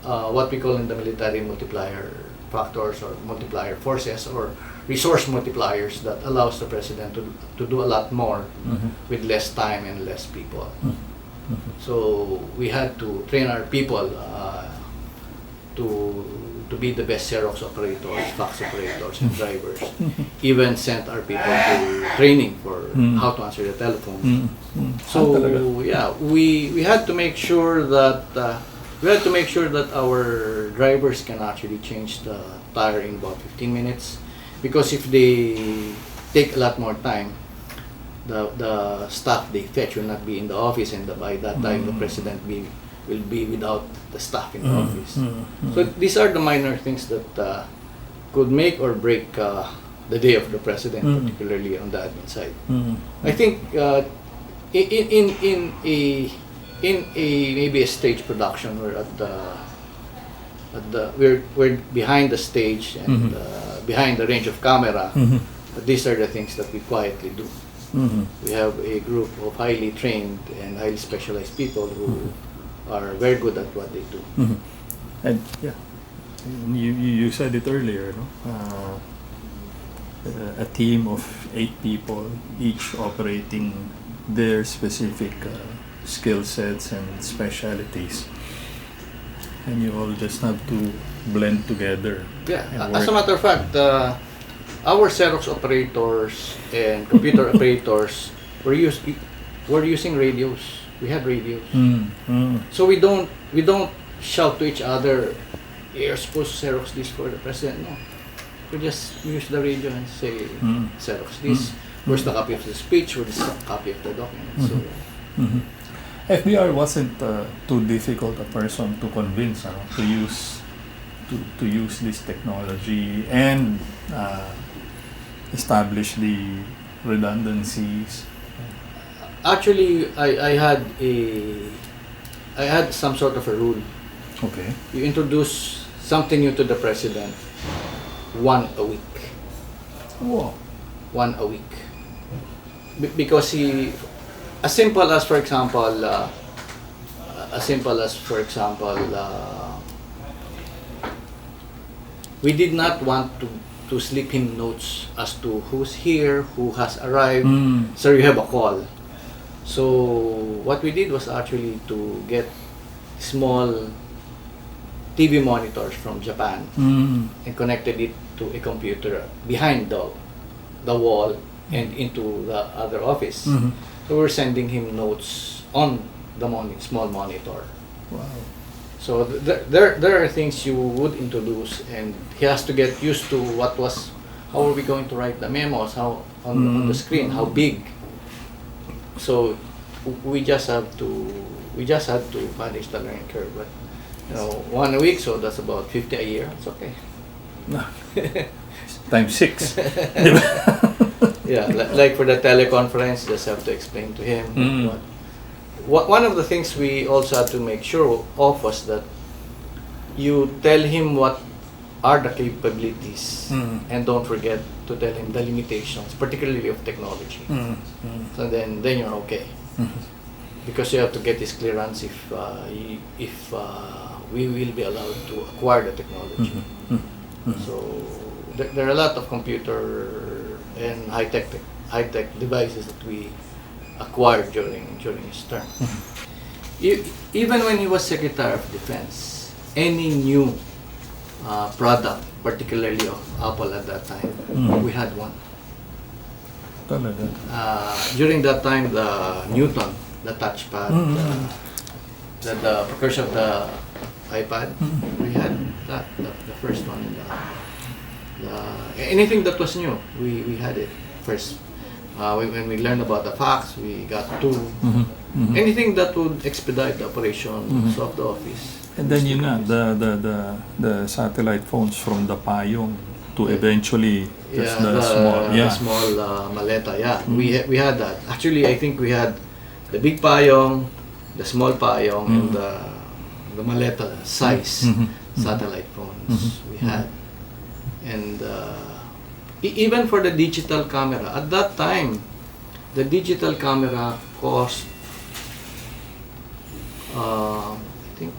what we call in the military multiplier factors, or multiplier forces, or resource multipliers that allows the president to do a lot more with less time and less people. So we had to train our people to be the best Xerox operators, fax operators, and drivers. Even sent our people to training for how to answer the telephone. So yeah, we had to make sure that our drivers can actually change the tire in about 15 minutes, because if they take a lot more time, the staff they fetch will not be in the office, and by that time the president will be without the staff in the office. So these are the minor things that could make or break the day of the president, particularly on the admin side. I think in a maybe a stage production, we're we're behind the stage and behind the range of camera. But these are the things that we quietly do. We have a group of highly trained and highly specialized people who are very good at what they do. And yeah, you said it earlier, no? A team of 8 people, each operating their specific skill sets and specialities, and you all just have to blend together. Yeah, and as a work. matter of fact, our Xerox operators and computer operators were using radios. We had radios. So we don't shout to each other, "You're supposed to Xerox this for the president." No, we just use the radio and say, "Xerox this." Where's the copy of the speech? Where's the copy of the document? So FVR wasn't too difficult a person to convince to use this technology and establish the redundancies. actually, I had some sort of a rule. Okay. You introduce something new to the president 1 a week. Wow. 1 a week. Because as simple as for example, we did not want to slip him notes as to who's here, who has arrived. So you have a call. So what we did was actually to get small TV monitors from Japan and connected it to a computer behind the wall and into the other office. So we're sending him notes on the small monitor. Wow. So there are things you would introduce, and he has to get used to how are we going to write the memos, how on the screen, how big. So we just had to manage the learning curve. But 1 a week, so that's about 50 a year. It's okay. Times 6. Yeah, like for the teleconference, just have to explain to him. One of the things we also had to make sure of was that you tell him what are the capabilities, and don't forget to tell him the limitations, particularly of technology. So then you're okay, because you have to get his clearance if we will be allowed to acquire the technology. So there are a lot of computer and high-tech devices that we acquired during his term. Even when he was Secretary of Defense, any new product, particularly of Apple at that time, we had one. Talaga. During that time, the Newton, the touchpad, the precursor of the iPad, we had that, the first one. Anything that was new, we had it first. When we learned about the fax, we got two. Anything that would expedite the operations of the office. And then yun nga, the satellite phones from the payong to eventually just the small, the small maleta. Yeah, we had that. Actually, I think we had the big payong, the small payong, and the maleta size satellite phones we had. And even for the digital camera, at that time, the digital camera cost, I think,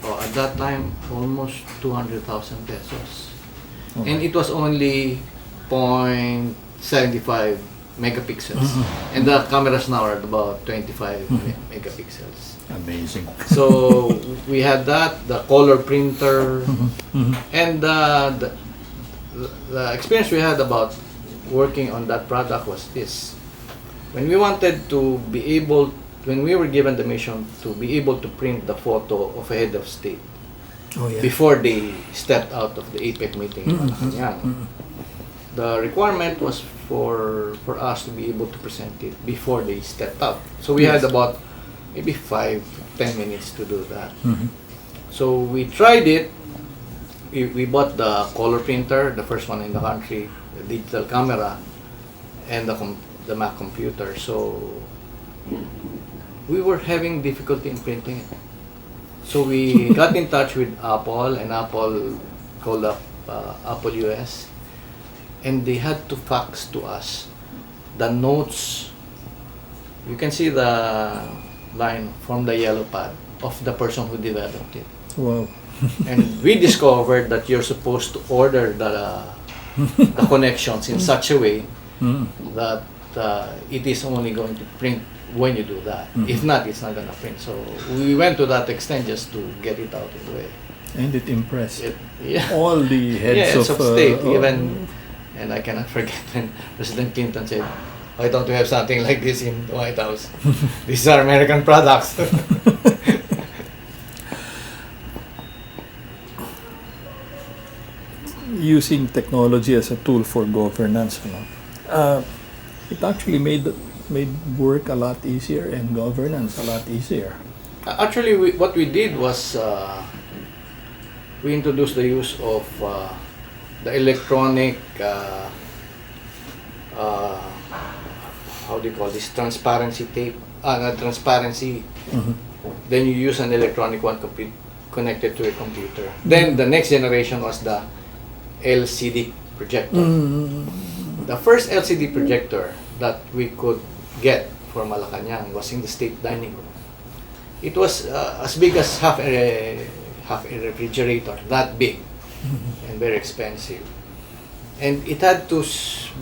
at that time, almost 200,000 pesos. Okay. And it was only 0.75 megapixels. And the cameras now are about 25 megapixels. Amazing. So we had that, the color printer, and the experience we had about working on that product was this. When we wanted to be able, when we were given the mission to be able to print the photo of a head of state before they stepped out of the APEC meeting in Malacanang, the requirement was for us to be able to present it before they stepped out. So we had about maybe 5-10 minutes to do that. So we tried it. We bought the color printer, the first one in the country, the digital camera, and the Mac computer. So we were having difficulty in printing it. So we got in touch with Apple, and Apple called up Apple US, and they had to fax to us the notes. You can see the line from the yellow pad of the person who developed it. Wow. And we discovered that you're supposed to order the connections in such a way that it is only going to print when you do that. If not, it's not going to print. So we went to that extent just to get it out of the way. And it impressed all the heads of state. Even, and I cannot forget when President Clinton said, "Why don't we have something like this in the White House? These are American products." Using technology as a tool for governance, it actually made work a lot easier and governance a lot easier. Actually, what we did was we introduced the use of the electronic, how do you call this, transparency tape, transparency. Then you use an electronic one connected to a computer. Then the next generation was the LCD projector. The first LCD projector that we could get for Malacanang was in the state dining room. It was as big as half a refrigerator, that big, and very expensive. And it had to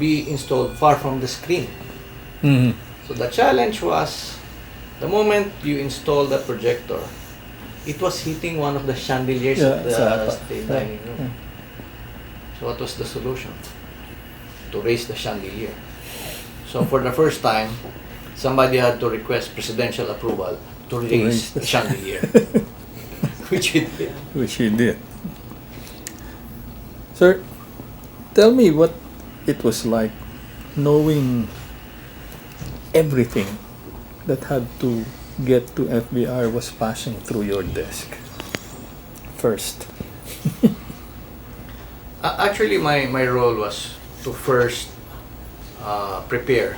be installed far from the screen. So the challenge was, the moment you install the projector, it was hitting one of the chandeliers of the state dining room. So what was the solution? To raise the chandelier. So for the first time, somebody had to request presidential approval to raise the chandelier, which he did. Which he did. Sir, tell me what it was like knowing everything that had to get to FVR was passing through your desk first. Actually, my role was to first prepare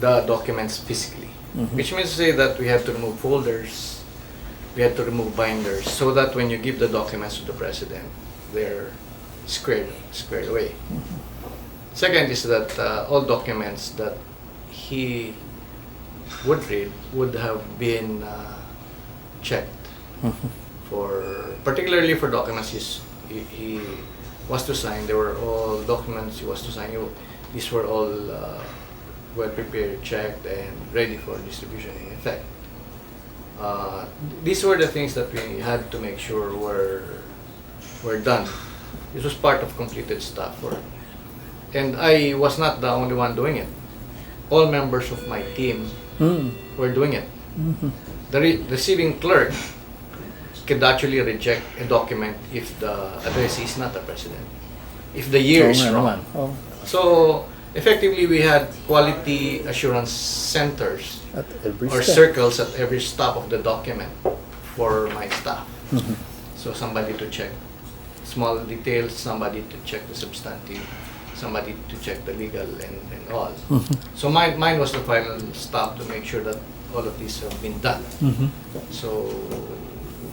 the documents physically, which means to say that we have to remove folders, we had to remove binders so that when you give the documents to the president, they're squared away. Second is that all documents that he would read would have been checked particularly for documents he was to sign. They were all documents he was to sign. These were all well prepared, checked, and ready for distribution in effect. These were the things that we had to make sure were done. This was part of completed staff work. And I was not the only one doing it. All members of my team were doing it. The receiving clerk could actually reject a document if the addressee is not the president, if the year is wrong. So effectively, we had quality assurance centers At every or step. circles at every stop of the document for my staff. So somebody to check small details, somebody to check the substantive, somebody to check the legal and all. So mine was the final stop to make sure that all of these have been done. So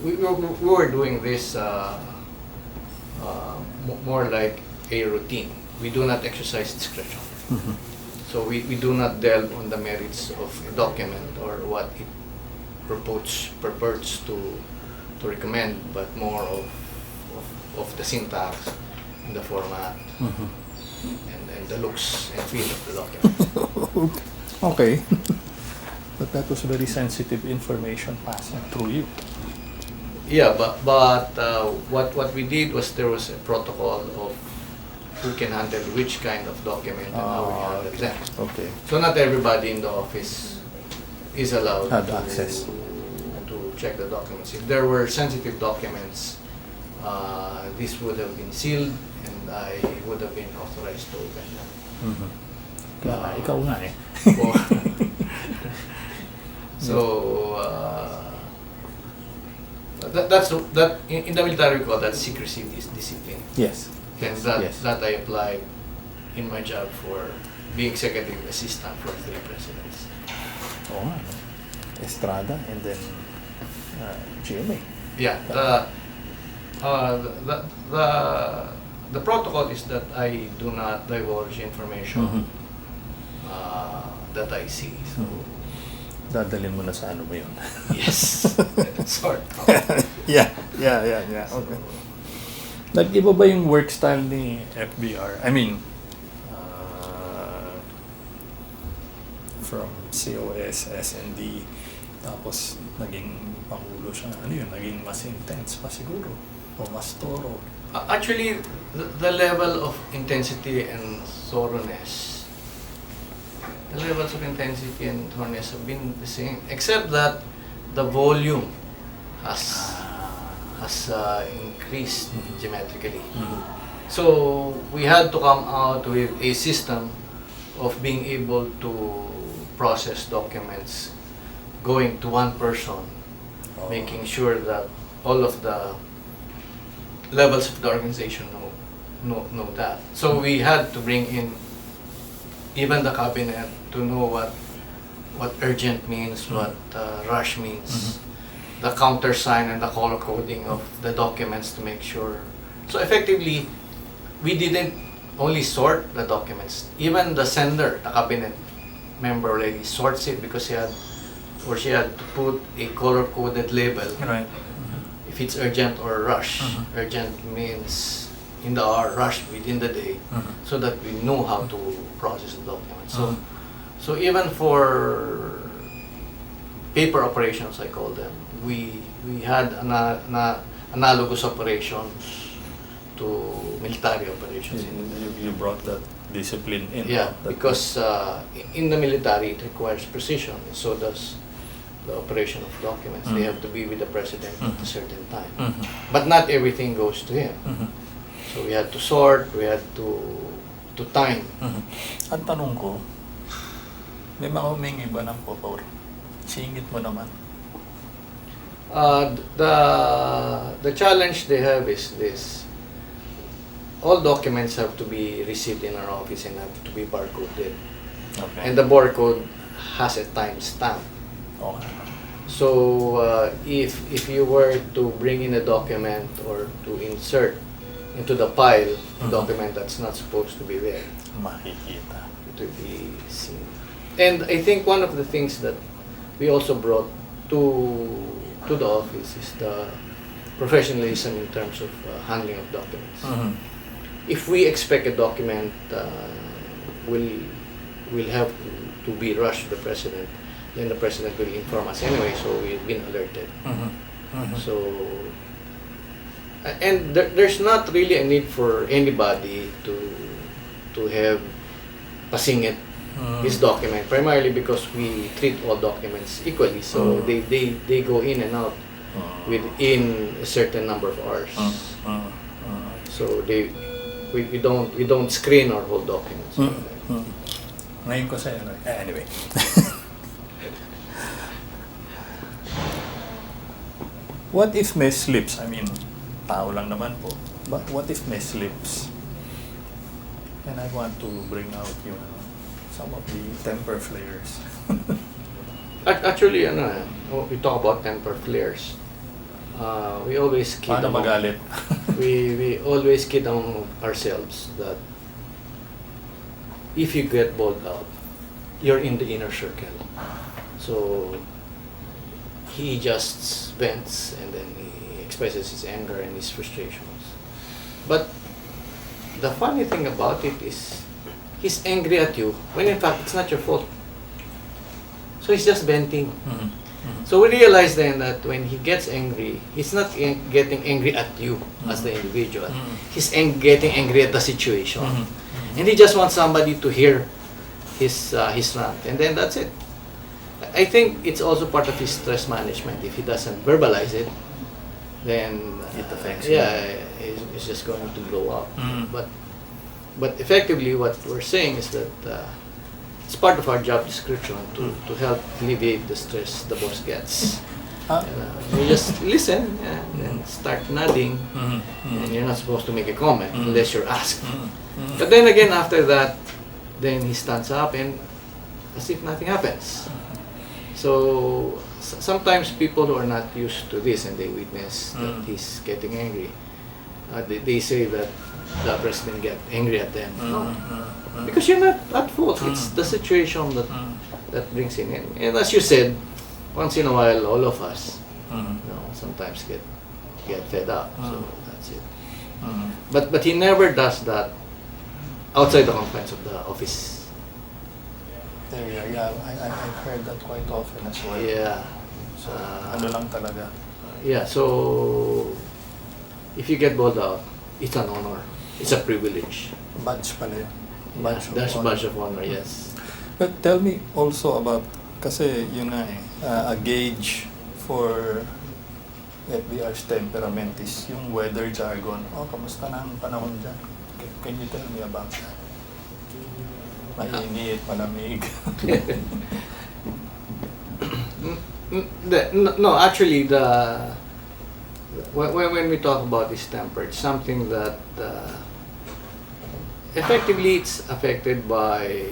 we were doing this more like a routine. We do not exercise discretion. So we do not delve on the merits of a document or what it purports to recommend, but more of the syntax and the format and the looks and feel of the document. Okay. But that was very sensitive information passing through you. Yeah, but what we did was there was a protocol of who can handle which kind of document and how we handle them. Okay. So not everybody in the office is allowed Had to access. to check the documents. If there were sensitive documents, this would have been sealed and I would have been authorized to open them. Ikaw nga eh. So that's in the military we call that secrecy discipline. Yes. And that I applied in my job for being executive assistant for 3 presidents. Oo nga. Estrada and then GMA. Yeah, the protocol is that I do not divulge information that I see. So Dadalhin mo na sa ano mo yun. yes, sort of. Yeah. Okay. Nag-iba ba yung work style ni FVR? I mean, from COS, SND, tapos naging pangulo siya. Ano yun? Naging mas intense pa siguro. O mas thorough. Actually, the level of intensity and thoroughness, the levels of intensity and thoroughness have been the same, except that the volume has increased geometrically. So we had to come out with a system of being able to process documents going to one person, making sure that all of the levels of the organization know that. So we had to bring in even the cabinet to know what urgent means, what rush means, the countersign and the color coding of the documents to make sure. So effectively, we didn't only sort the documents. Even the sender, the cabinet member already sorts it because he had or she had to put a color-coded label. Right. If it's urgent or rush. Urgent means in the hour, rush within the day, so that we know how to process the document. So even for paper operations, I call them, we had analogous operations to military operations. You brought that discipline in. Yeah, because in the military it requires precision, and so does the operation of documents. They have to be with the president at a certain time. But not everything goes to him. So we had to sort, we had to time. Ang tanong ko, may mga humingi ba ng photo? Singit mo naman. The challenge they have is this. All documents have to be received in our office and have to be barcoded. Okay. And the barcode has a timestamp. Okay. So if you were to bring in a document or to insert into the pile a document that's not supposed to be there, Makikita. it will be seen. And I think one of the things that we also brought to the office is the professionalism in terms of handling of documents. If we expect a document will have to be rushed to the president, then the president will inform us anyway, so we've been alerted. So, and there's not really a need for anybody to have pasingit this document, primarily because we treat all documents equally, so they go in and out within a certain number of hours. So we don't screen our whole documents. Ngayon ko sa'yo, anyway. What if may slips? I mean, tao lang naman po. But what if may slips? And I want to bring out some of the temper flares. Actually, we talk about temper flares. We always kid Paano magalit? we always kid among ourselves that if you get bowled out, you're in the inner circle. So he just vents and then he expresses his anger and his frustrations. But the funny thing about it is he's angry at you when in fact it's not your fault. So he's just venting. So we realize then that when he gets angry, he's not getting angry at you as the individual. He's getting angry at the situation. And he just wants somebody to hear his rant. And then that's it. I think it's also part of his stress management. If he doesn't verbalize it, then it affects him. it's just going to blow up. But effectively what we're saying is that it's part of our job description to help alleviate the stress the boss gets. You just listen and start nodding, and you're not supposed to make a comment unless you're asked. But then again, after that, then he stands up and as if nothing happens. So sometimes people who are not used to this and they witness that he's getting angry, they say that the president get angry at them. No, because you're not at fault. It's the situation that brings him in. And as you said, once in a while, all of us, sometimes get fed up. So that's it. But he never does that outside the confines of the office. There we are. Yeah, I've heard that quite often as well. Yeah. So, ano lang talaga. Yeah, so if you get bowled out, it's an honor. It's a privilege. Badge pala yun. That's a badge of honor, yes. But tell me also about, kasi yun nga a gauge for FVR's temperament is yung weather jargon. Kamusta na ang panahon dyan? Can you tell me about that? Mainit, malamig. No, actually, when we talk about this temper, it's something that effectively it's affected by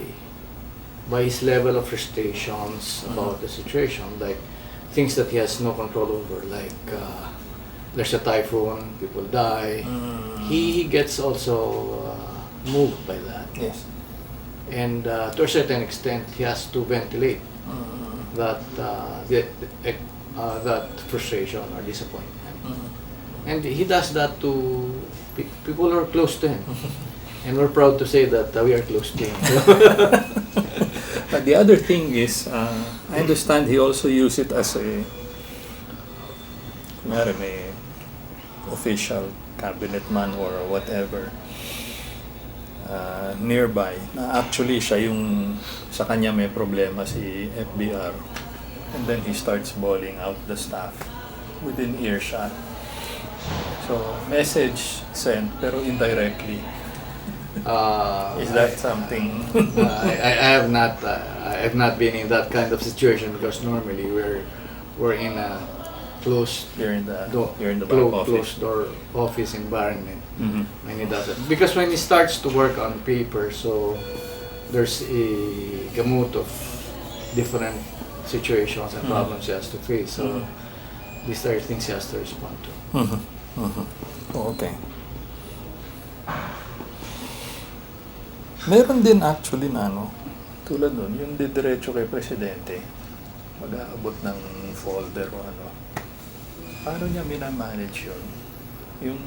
his level of frustrations about the situation, like things that he has no control over, like there's a typhoon, people die. He gets also moved by that. Yes. And to a certain extent, he has to ventilate that frustration or disappointment. And he does that to people who are close to him. And we're proud to say that we are close to him. But the other thing is, I understand he also used it as a may official cabinet man or whatever nearby. Na actually, siya yung sa kanya may problema si FVR. And then he starts bawling out the staff within earshot. So, message sent pero indirectly. Is that something? I have not been in that kind of situation because normally we're in a closed closed door office environment when he does it. Because when he starts to work on paper, so there's a gamut of different situations and problems he has to face. So these are things he has to respond to. Okay. Meron din actually na tulad nun, yung didiretso kay Presidente, mag-aabot ng folder o ano. Paano niya minamanage yun? Yung,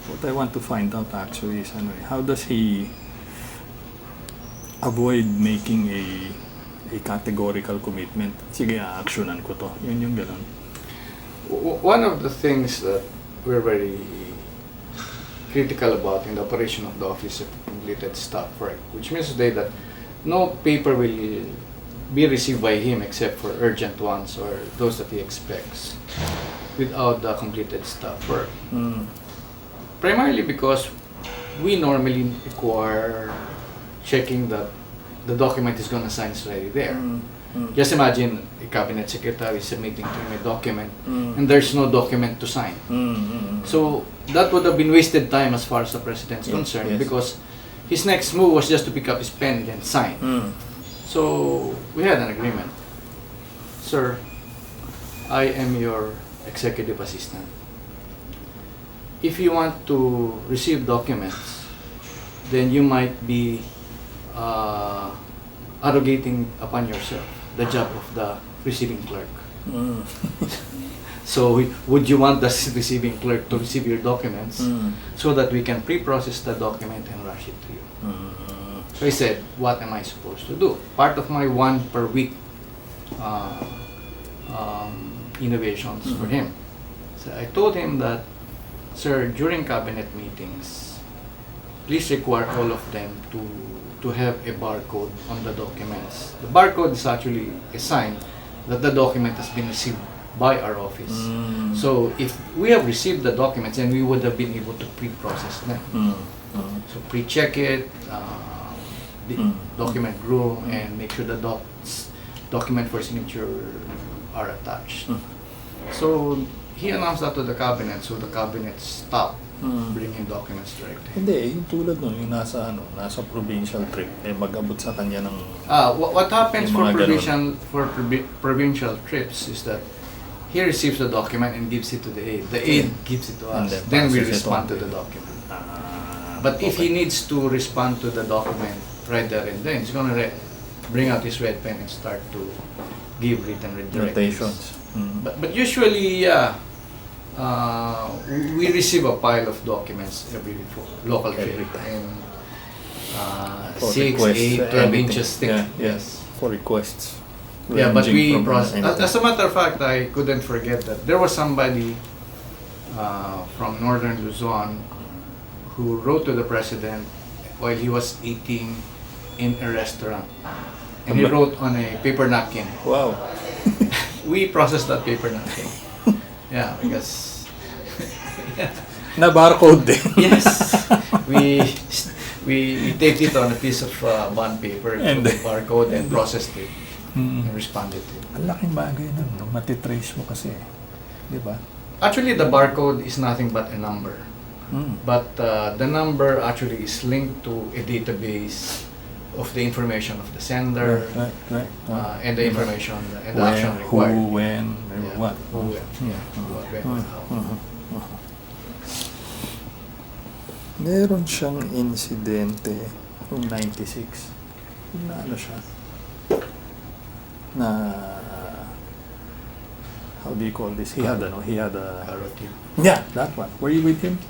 what I want to find out actually is how does he avoid making a categorical commitment? Sige, actionan ko to. Yun yung gano'n. One of the things that we're very critical about in the operation of the Office of Completed Staff, right? Which means today that no paper will be received by him except for urgent ones or those that he expects without the completed staff work. Primarily because we normally require checking that the document is going to sign is already there. Just imagine a cabinet secretary submitting to him a document and there's no document to sign. So that would have been wasted time as far as the president is concerned, because his next move was just to pick up his pen and sign. So we had an agreement. Sir, I am your executive assistant. If you want to receive documents, then you might be arrogating upon yourself the job of the receiving clerk. So would you want the receiving clerk to receive your documents so that we can pre-process the document and rush it to you? So I said, what am I supposed to do? Part of my one per week innovations for him. So I told him that, sir, during cabinet meetings, please require all of them to have a barcode on the documents. The barcode is actually a sign that the document has been received by our office. So if we have received the documents, then we would have been able to pre-process them. So pre-check it, document grow, and make sure the document for signature are attached. So he announced that to the cabinet, so the cabinet stopped bringing documents directly. Hindi, yung tulad nun, yung nasa provincial trip, mag-abot sa kanya ng... What happens yung for mga provincial trips is that he receives the document and gives it to the aide. The aide gives it to us. Then we respond to the document. But if he needs to respond to the document right there and then, he's going to bring out his red pen and start to give written directives. But usually, we receive a pile of documents every local trip. And 6, 8, 12 inches thick. Yes. For requests. Yeah, but we process. As a matter of fact, I couldn't forget that there was somebody from northern Luzon who wrote to the president while he was eating in a restaurant. And he wrote on a paper napkin. Wow. We processed that paper napkin. Yeah, because... Na barcode din. Yes. We taped it on a piece of bond paper and the barcode and processed it and responded to it. Ang laking bagay nun, no? Matitrace mo kasi. Di ba? Actually, the barcode is nothing but a number. But the number actually is linked to a database of the information of the sender, Right. and the information and the action required. Who, when, what. Who, when, what, when, how. Meron siyang insidente noong 96. Na ano siya? Na how do you call this? He had a Carotid. Yeah, that one. Were you with him?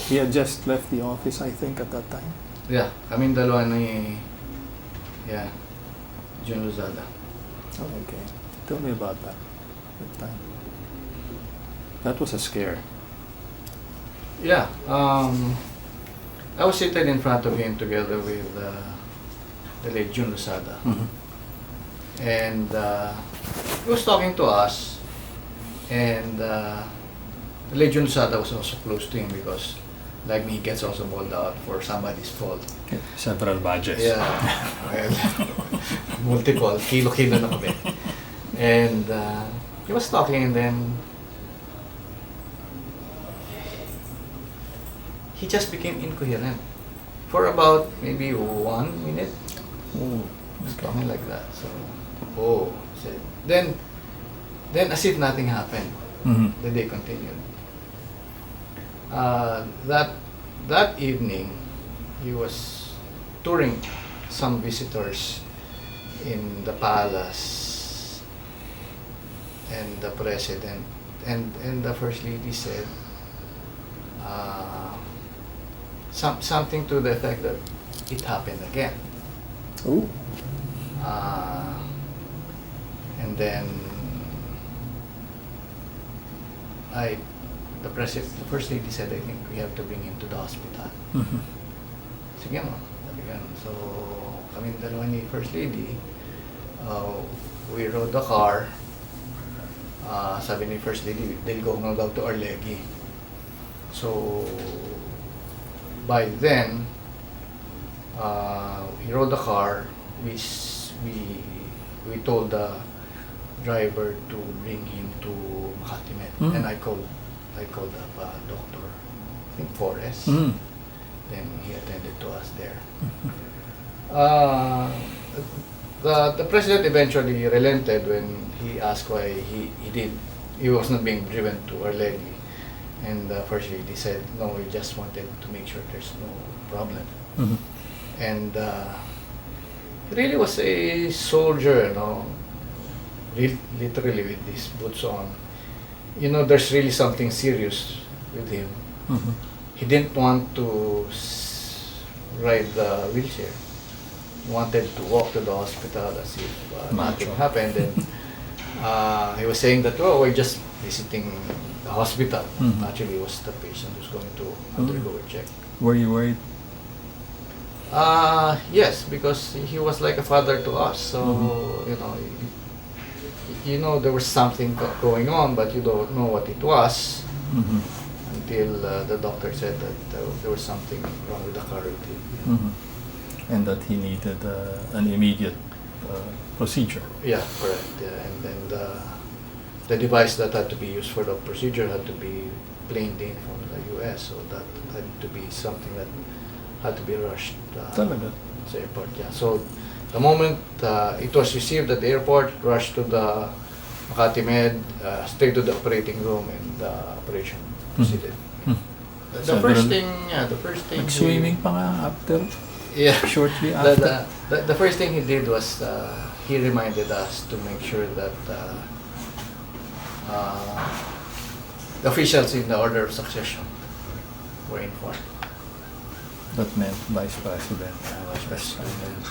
He had just left the office, I think, at that time. Yeah, kaming dalawa ni Jun Lozada. Oh, okay. Tell me about that time. That was a scare. Yeah, I was seated in front of him together with the late Jun Lozada. And he was talking to us, and the late Jun Lozada was also close to him because, like me, he gets also balled out for somebody's fault. Several badges. Yeah, well, multiple, kilo na kami. And he was talking, and then he just became incoherent for about maybe 1 minute. Oh, Something like that. So Oh, said. Then as if nothing happened, the day continued. That evening, he was touring some visitors in the palace, and the president and the first lady said something to the effect that it happened again. Oh. And then the first lady said, I think we have to bring him to the hospital. Sige mo, sabi ganun. So, kami dalawa ni first lady, we rode the car. Sabi ni first lady, they'll go now to Arlegui. So, by then, he rode the car. We told the driver to bring him to Makati Med, and I called up doctor, I think Forrest. Then he attended to us there. The president eventually relented when he asked why he was not being driven to Arlegui, and the first lady said, no, we just wanted to make sure there's no problem. And he really was a soldier, you know, literally with these boots on. You know, there's really something serious with him. He didn't want to ride the wheelchair. He wanted to walk to the hospital as if nothing happened. And he was saying that, oh, we're just visiting the hospital. Actually, it was the patient who's going to undergo a check. Were you worried? Yes, because he was like a father to us. So, you know, there was something going on, but you don't know what it was until the doctor said that there was something wrong with the carotid. And that he needed an immediate procedure. Yeah, correct. Yeah. And then the device that had to be used for the procedure had to be planed in from the US, so that had to be something that had to be rushed to the airport. Yeah. So the moment it was received at the airport, rushed to the Makati Med, straight to the operating room, and the operation proceeded. The first thing. Nag-swimming pa nga after. Yeah. Shortly after. The first thing he did was he reminded us to make sure that the officials in the order of succession were informed. That meant Vice President. Vice President,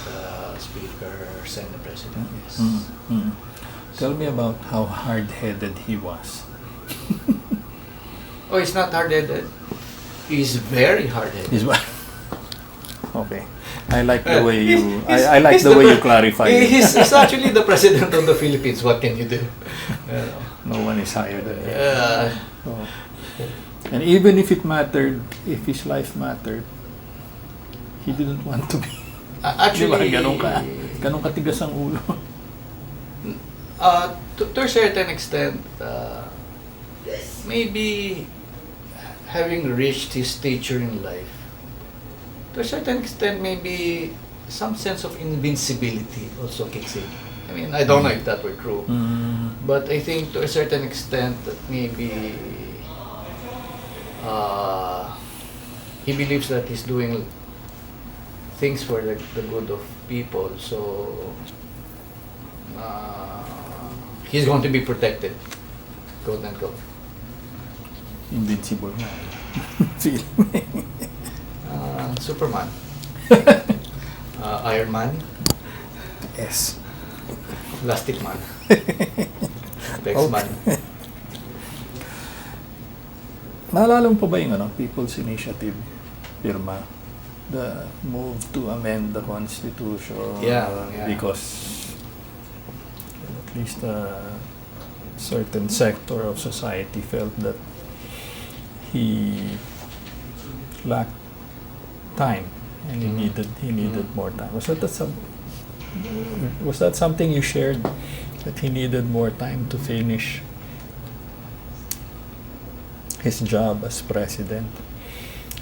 Speaker, Senate President, yes. Tell me about how hard-headed he was. Oh, he's not hard-headed. He's very hard-headed. Okay. I like the way you. I like the way you clarify it. He's actually the president of the Philippines. What can you do? No one is higher than him. Oh. And even if it mattered, if his life mattered, he didn't want to be. Actually, ganun katigas ang ulo. To a certain extent, maybe having reached his stature in life, to a certain extent, maybe some sense of invincibility also kicks in. I mean, I don't know if that were true, but I think to a certain extent that maybe he believes that he's doing things for the good of people, so he's going to be protected, quote unquote. Invincible na. Superman. Iron Man. Yes. Plastic Man. Tex Man. Naalala mo pa ba yung People's Initiative firma? The move to amend the Constitution. Yeah. Because at least a certain sector of society felt that he lacked time and he needed more time. Was that something you shared, that he needed more time to finish his job as president?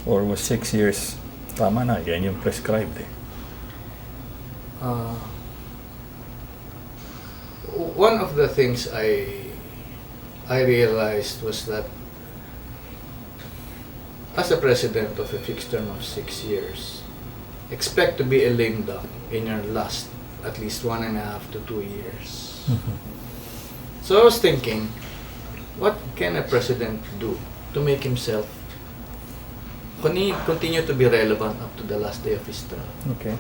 Or was 6 years tama na, yan yung prescribed eh? one of the things I realized was that as a president of a fixed term of 6 years, expect to be a lame duck in your last at least 1.5 to 2 years. So I was thinking, what can a president do to make himself continue to be relevant up to the last day of his term? Okay.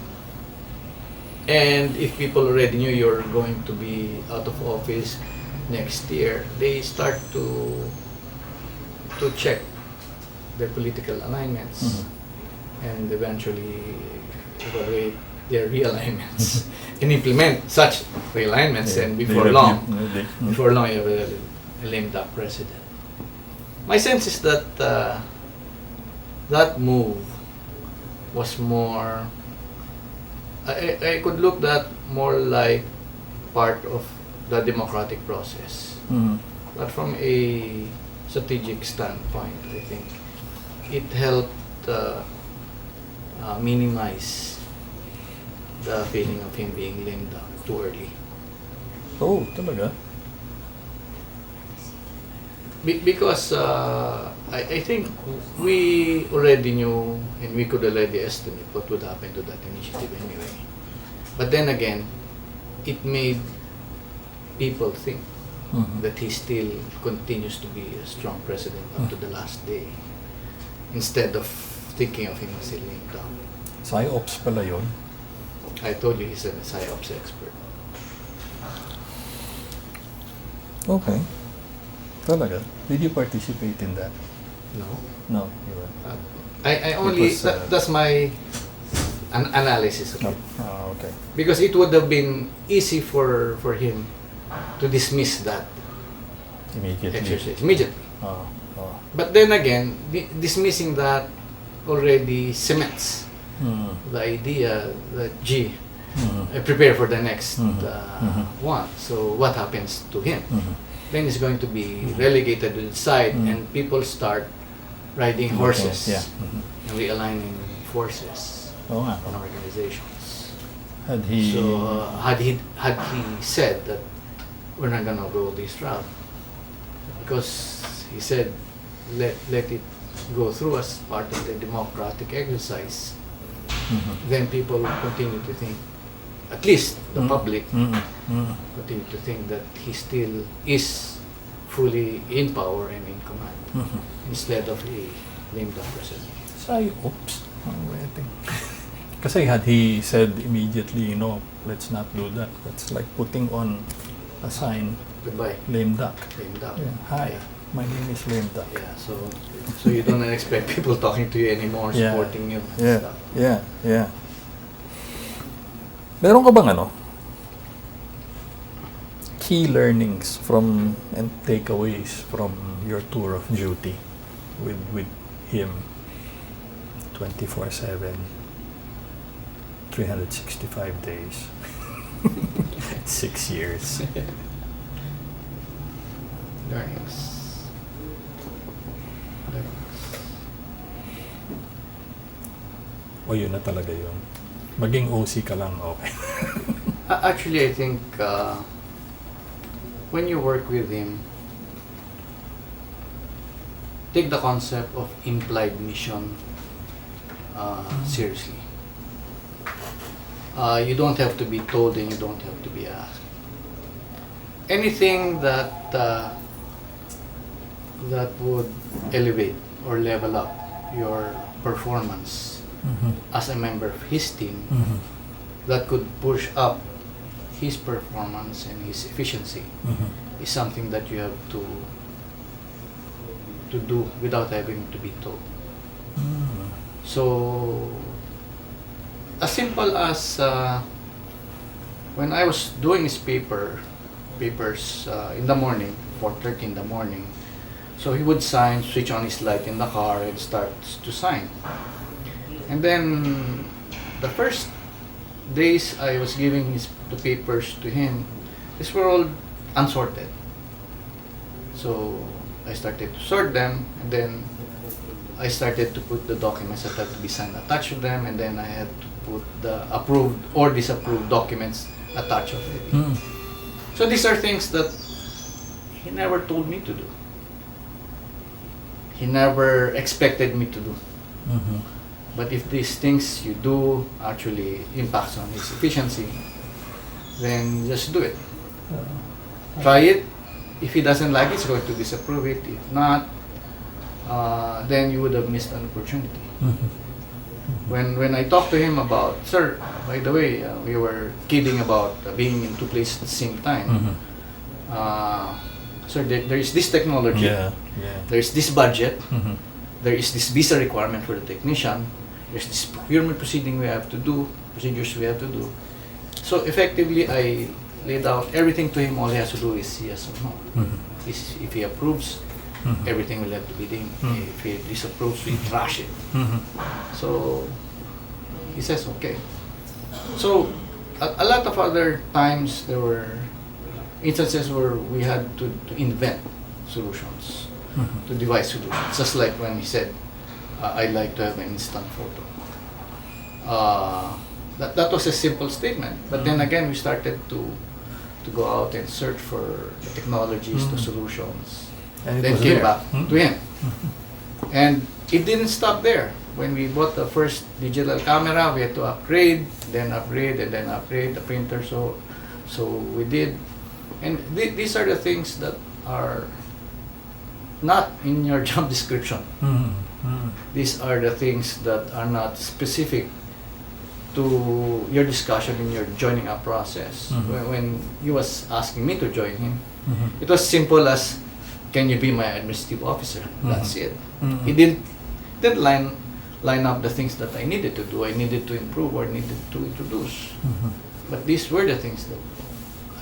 And if people already knew you're going to be out of office next year, they start to check their political alignments and eventually evaluate their realignments and implement such realignments. And before long, you have a lame duck president. My sense is that that move was more. I could look that more like part of the democratic process. But from a strategic standpoint, I think it helped minimize the feeling of him being lame duck too early. Oh, talaga? Because I think we already knew and we could already estimate what would happen to that initiative anyway. But then again, it made people think that he still continues to be a strong president up to the last day, instead of thinking of him as a lame duck. Psyops pala yun. I told you he's a psyops expert. Okay. Talaga? Did you participate in that? No. No, you weren't. I only, It was, that's my analysis of No. it. Okay. Because it would have been easy for him to dismiss that Immediately. exercise immediately. Oh. But then again, dismissing that already cements the idea that, prepare for the next one. So what happens to him? Then he's going to be relegated to the side, and people start riding horses and realigning forces Oo nga. on organizations. Had he... So had he said that we're not gonna go this route, because he said let it go through as part of the democratic exercise, then people will continue to think, at least the public continue to think that he still is fully in power and in command, instead of a lame duck president. Psyops. Ang wedding. Kasi had he said immediately, no, let's not do that. That's like putting on a sign, Goodbye, lame duck. lame duck. Yeah. Hi, my name is lame duck. Yeah, so you don't expect people talking to you anymore, supporting you and stuff. Yeah. Meron ka bang key learnings from and takeaways from your tour of duty with him 24/7, 365 days, 6 years? Learnings. O yun na talaga yun? Maging OC ka lang, okay. Actually, I think when you work with him, take the concept of implied mission seriously. You don't have to be told and you don't have to be asked. Anything that would elevate or level up your performance as a member of his team, that could push up his performance and his efficiency, is something that you have to do without having to be told. So, as simple as when I was doing his papers in the morning, 4:30 in the morning, so he would sign, switch on his light in the car, and start to sign. And then the first days I was giving the papers to him, these were all unsorted. So I started to sort them, and then I started to put the documents that had to be signed attached to them, and then I had to put the approved or disapproved documents attached of it. So these are things that he never told me to do. He never expected me to do. Mhm. But if these things you do actually impacts on his efficiency, then just do it. Try it. If he doesn't like it, he's going to disapprove it. If not, then you would have missed an opportunity. Mhm. When I talked to him about, sir, by the way, we were kidding about being in two places at the same time. Mhm. Sir, there is this technology, Yeah. there is this budget, Mhm. there is this visa requirement for the technician, there's this procurement proceeding we have to do, procedures we have to do. So effectively, I laid out everything to him. All he has to do is yes or no. Mhm. If he approves, Mhm. everything will have to be done. Mhm. If he disapproves, we trash it. Mhm. So he says okay. So a lot of other times there were instances where we had to invent solutions, Mhm. to devise solutions. Just like when he said, I'd like to have an instant photo. That was a simple statement. But then again, we started to go out and search for the technologies, the solutions. And it Then was came there. back Mhm. to him. And it didn't stop there. When we bought the first digital camera, we had to upgrade, and then upgrade the printer. So we did. And these are the things that are not in your job description. Mhm. Mhm. These are the things that are not specific to your discussion in your joining up process. Mhm. When he was asking me to join him, Mhm. it was simple as, can you be my administrative officer? That's it. Mhm. He didn't line up the things that I needed to do, I needed to improve or needed to introduce. Mhm. But these were the things that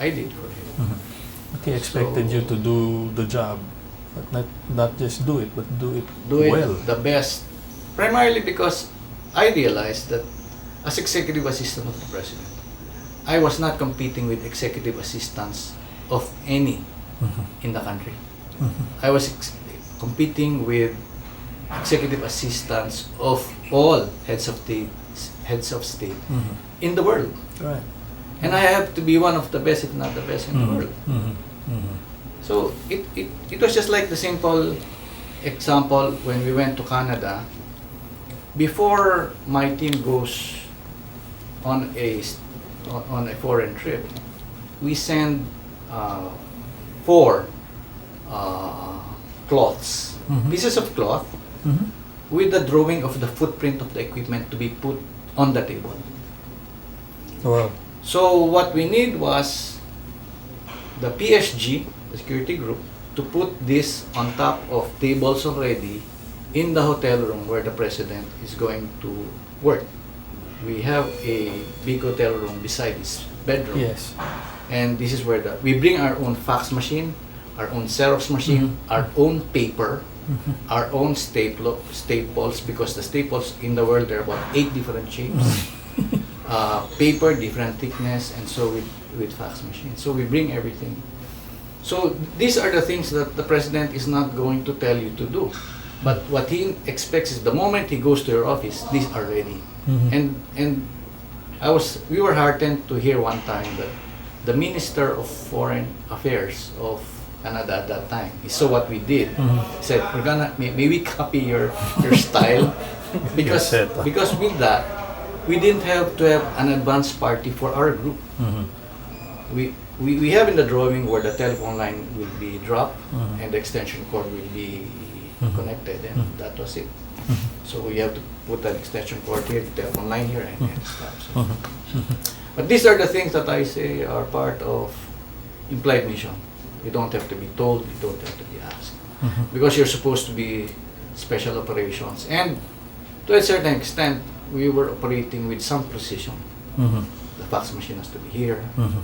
I did for him. Mhm. But he expected So- you to do the job, but not just do it, but do it Do it well. the best. Primarily because I realized that as executive assistant of the president, I was not competing with executive assistants of any Mhm. in the country. Mhm. I was competing with executive assistants of all heads of state Mhm. in the world. Right. And I have to be one of the best, if not the best in the Mhm. world. Mhm. Mhm. So it was just like the simple example when we went to Canada. Before my team goes on a foreign trip, we send 4 cloths, Mhm. pieces of cloth Mhm. with the drawing of the footprint of the equipment to be put on the table. Wow. So what we need was the PSG, the security group, to put this on top of tables already in the hotel room where the president is going to work. We have a big hotel room beside his bedroom. Yes. And this is where we bring our own fax machine, our own Xerox machine, our own paper, our own staples, because the staples in the world, there are about 8 different shapes. Paper, different thickness, and so with fax machine. So we bring everything. So these are the things that the president is not going to tell you to do. But what he expects is the moment he goes to your office, these are ready. Mhm. And we were heartened to hear one time that the Minister of Foreign Affairs of Canada at that time, he saw what we did. Mhm. He said, may we copy your style? Because Yes, sir. because with that, we didn't have to have an advance party for our group. Mhm. We have in the drawing where the telephone line will be dropped Mhm. and the extension cord will be connected, and that was it. So we have to put an extension cord here, the telephone line here, and stuff. So. But these are the things that I say are part of implied mission. You don't have to be told, you don't have to be asked. Because you're supposed to be special operations. And to a certain extent, we were operating with some precision. Mhm. The fax machine has to be here. Mhm.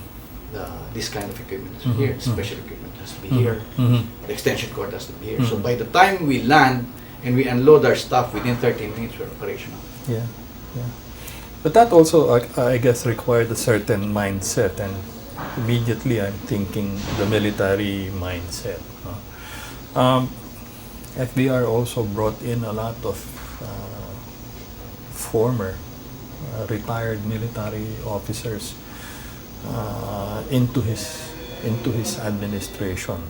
This kind of equipment has to be here. Special equipment has to be here. Mhm. The extension cord has to be here. So by the time we land and we unload our stuff, within 30 minutes, we're operational. Yeah. Yeah. But that also, I guess, required a certain mindset, and immediately I'm thinking the military mindset. FVR also brought in a lot of former retired military officers into his into his administration.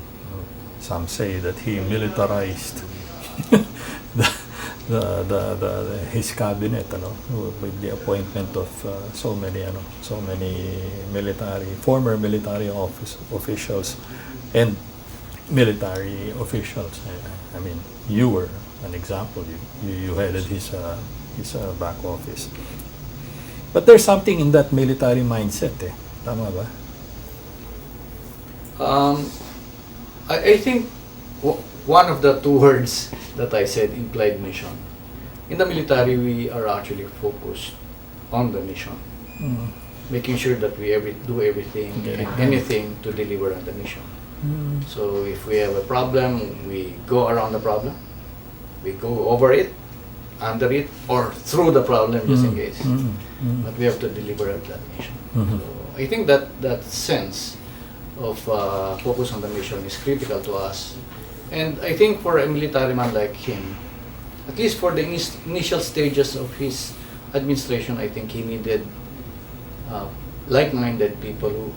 Some say that he militarized his cabinet, with the appointment of so many former military officials and military officials. I mean, you were an example. You headed his back office. But there's something in that military mindset, Tama ba? I think one of the two words that I said implied mission. In the military, we are actually focused on the mission, making sure that we do everything and anything to deliver on the mission. So if we have a problem, we go around the problem, we go over it, under it, or through the problem just in case. But we have to deliver on that mission. So I think that sense of focus on the mission is critical to us. And I think for a military man like him, at least for the initial stages of his administration, I think he needed like-minded people who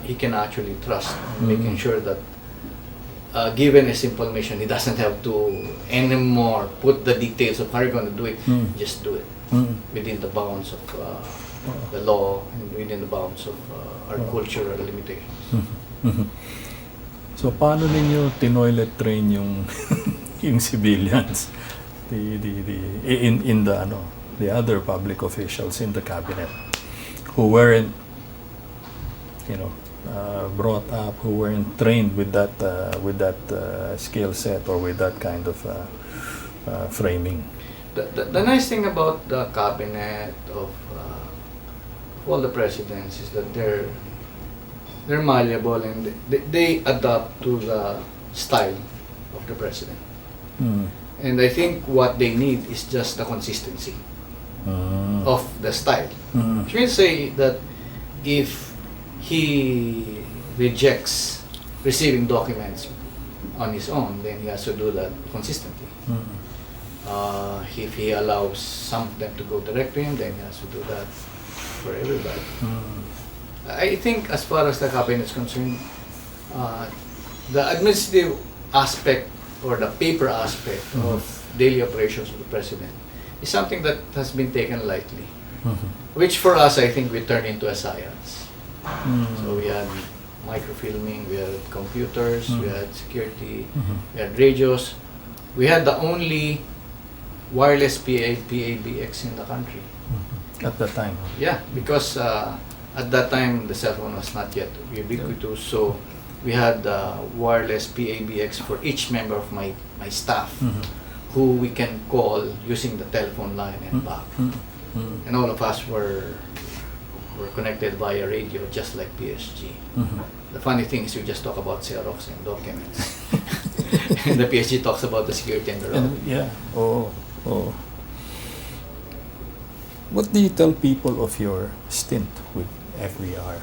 he can actually trust, making sure that given a simple mission, he doesn't have to anymore put the details of how you're going to do it. Just do it within the bounds of the law and within the bounds of our cultural limitations. So paano ninyo tinoilet train yung yung civilians, in the other public officials in the cabinet who weren't brought up, who weren't trained with that skill set or with that kind of framing? The nice thing about the cabinet of all the presidents is that they're malleable and they adapt to the style of the president. And I think what they need is just the consistency of the style. Which means say that if he rejects receiving documents on his own, then he has to do that consistently. If he allows some of them to go direct to him, then he has to do that for everybody. I think as far as the cabinet is concerned, the administrative aspect or the paper aspect of daily operations of the president is something that has been taken lightly, which for us I think we turned into a science. So we had microfilming, we had computers, we had security, we had radios, we had the only wireless PABX in the country. At that time? Yeah, because at that time the cell phone was not yet ubiquitous, so we had wireless PABX for each member of my staff, who we can call using the telephone line and back. And all of us were connected via radio, just like PSG. The funny thing is we just talk about Xerox and documents. And the PSG talks about the security and the road. Yeah. What do you tell people of your stint with FVR?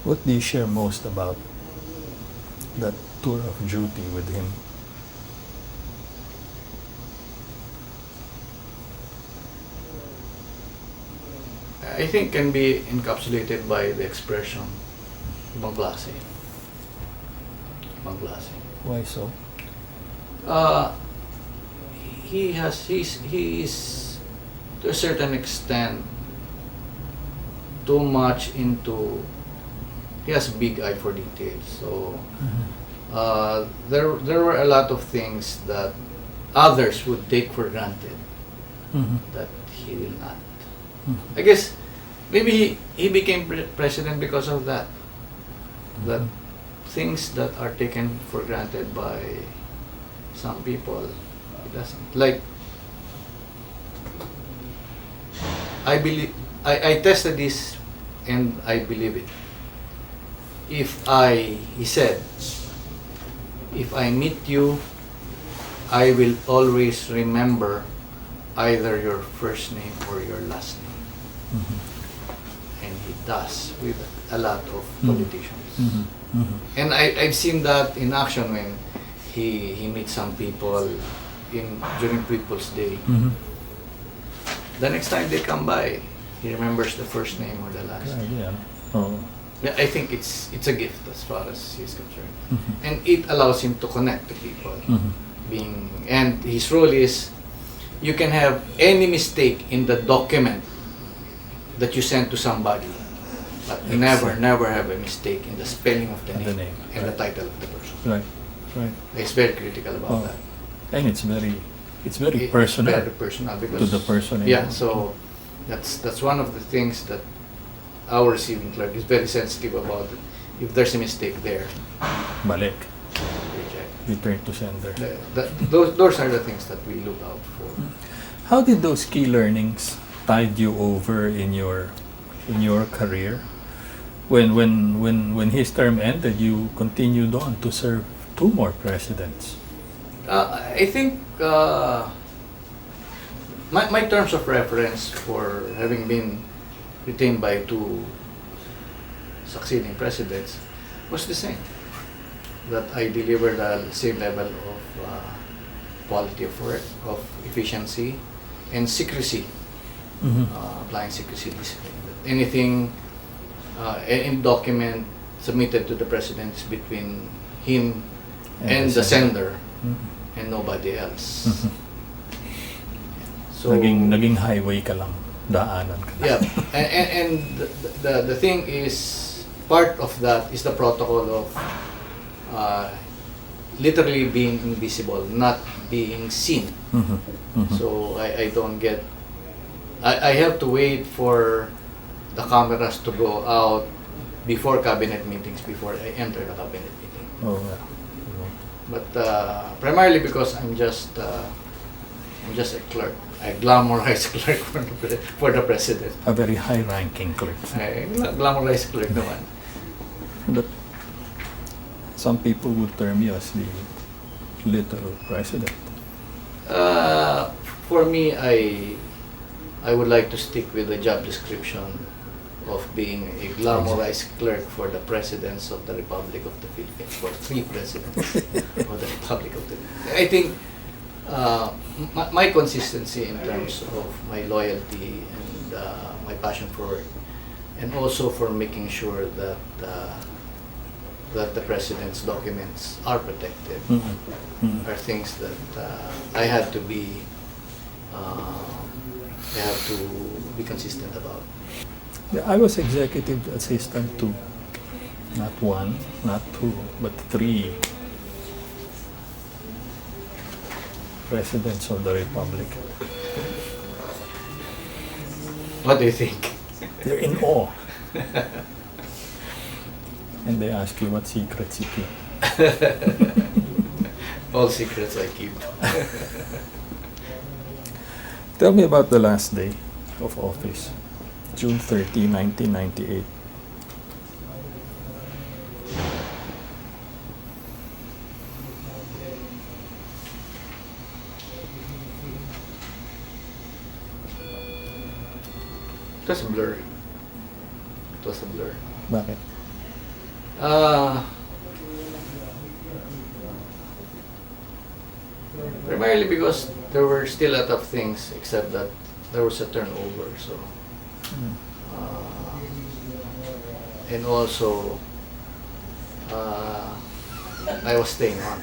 What do you share most about that tour of duty with him? I think can be encapsulated by the expression ibang klase. Ibang klase. Why so? He is to a certain extent too much into. He has a big eye for details. So there were a lot of things that others would take for granted that he will not. I guess maybe he became president because of that. That things that are taken for granted by some people, he doesn't. Like, I believe, I tested this and I believe it. He said, if I meet you, I will always remember either your first name or your last name. And he does with a lot of politicians. And I've seen that in action when he meets some people during People's Day. the next time they come by, he remembers the first name or the last name. Yeah. Oh. Yeah, I think it's a gift as far as he's concerned, and it allows him to connect to people. And his role is, you can have any mistake in the document that you send to somebody, but never have a mistake in the spelling of the name and the title of the person. Right. He's very critical about that. And it's very personal. Very personal because to the person. Yeah, so that's one of the things that our receiving clerk is very sensitive about. If there's a mistake there, balik. reject. Return to sender. Those are the things that we look out for. How did those key learnings tide you over in your career? When his term ended, you continued on to serve 2 more presidents. I think my terms of reference for having been retained by 2 succeeding presidents was the same. That I delivered the same level of quality of work, of efficiency, and secrecy. Applying secrecy discipline. Anything, any document submitted to the president is between him and the sender, and nobody else. So naging highway ka lang, daanan ka lang. Yeah, and the thing is, part of that is the protocol of literally being invisible, not being seen. So I don't get. I have to wait for the cameras to go out before cabinet meetings, before I enter the cabinet meeting. Oh, yeah. But primarily because I'm just a clerk, a glamorized clerk for the president. A very high-ranking clerk. Glamorized clerk naman. But some people would term you as the literal president. For me, I would like to stick with the job description of being a glamorized clerk for the presidents of the Republic of the Philippines, for 3 presidents of the Republic of the Philippines. I think my consistency in terms of my loyalty and my passion for work, and also for making sure that the president's documents are protected, are things that I have to be consistent about. Yeah, I was executive assistant to not 1, not 2, but 3 presidents of the Republic. What do you think? They're in awe. And they ask you what secrets you keep. All secrets I keep. Tell me about the last day of office, June 30, 1998. It was a blur. It was a blur. Bakit? Primarily because there were still a lot of things, except that there was a turnover. So, and also, I was staying on.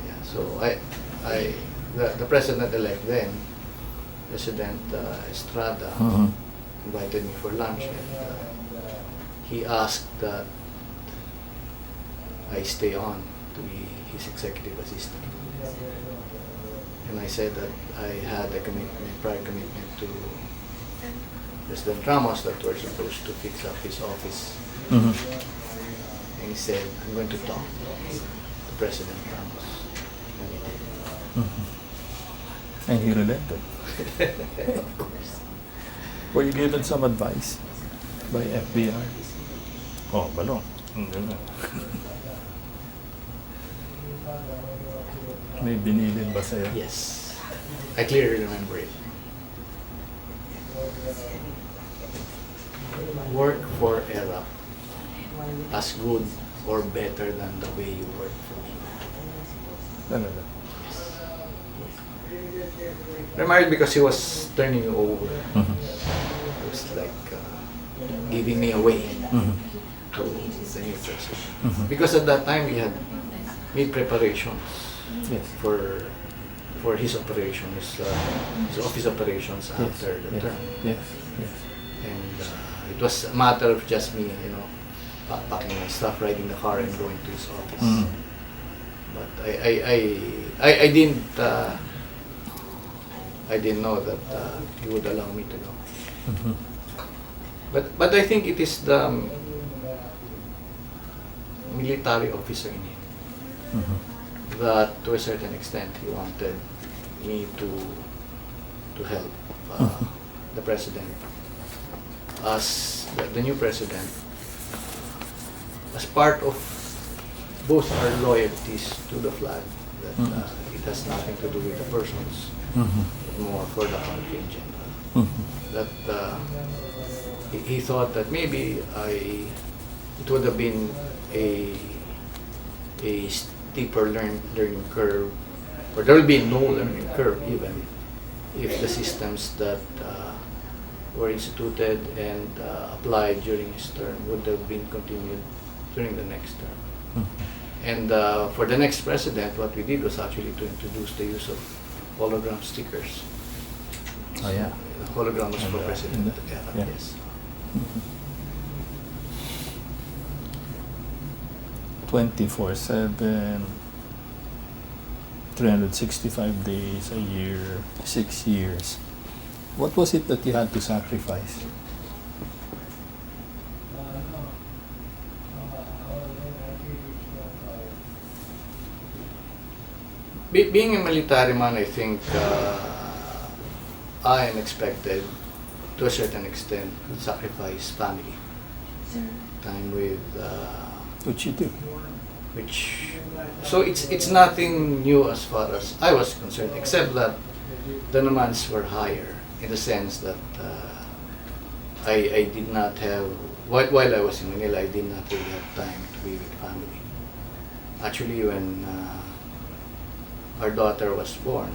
Yeah, so the president-elect then, President Estrada, invited me for lunch, and he asked that I stay on to be his executive assistant. And I said that I had a prior commitment to President Ramos that we're supposed to fix up his office. And he said, I'm going to talk to President Ramos. And he did. And he relented. Of course. Were you given some advice by FVR? Oh, balong. May binilin ba sa'yo? Yes. I clearly remember it. Work for ERAP as good or better than the way you work for me. Talaga. Remarried because he was turning you over. He was like giving me away to the new president. Because at that time we had made preparations Yes. for his operations, his office operations after the term. Yes. Yes. And it was a matter of just me, packing my stuff, riding the car, and going to his office. But I didn't know that he would allow me to go. But I think it is the military officer in him that, to a certain extent, he wanted me to help the president, as the new president, as part of both our loyalties to the flag, that it has nothing to do with the persons, but more for the country in general. That he thought that maybe it would have been a steeper learning curve, or there will be no learning curve even if the systems that were instituted and applied during his term would have been continued during the next term. And for the next president, what we did was actually to introduce the use of hologram stickers. Oh yeah. Hologram was for And, President yeah. ERAP, Yeah. yes. 24/7, 365 days a year, 6 years. What was it that you had to sacrifice? Being a military man, I think I am expected, to a certain extent, to sacrifice family. Time with, What you do? so it's nothing new as far as I was concerned, except that the demands were higher, in the sense that I did not have, while I was in Manila, I did not really have time to be with family. Actually, when our daughter was born,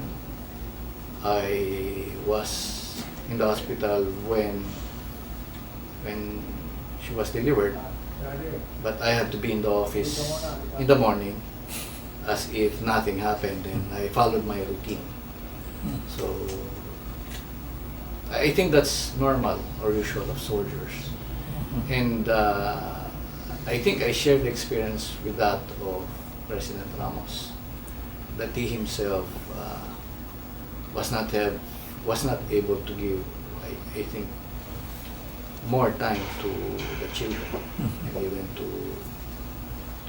I was in the hospital when she was delivered, but I had to be in the office in the morning as if nothing happened, and I followed my routine. So I think that's normal or usual of soldiers. And I think I shared the experience with that of President Ramos, that he himself was not able to give, I think, more time to the children, and even to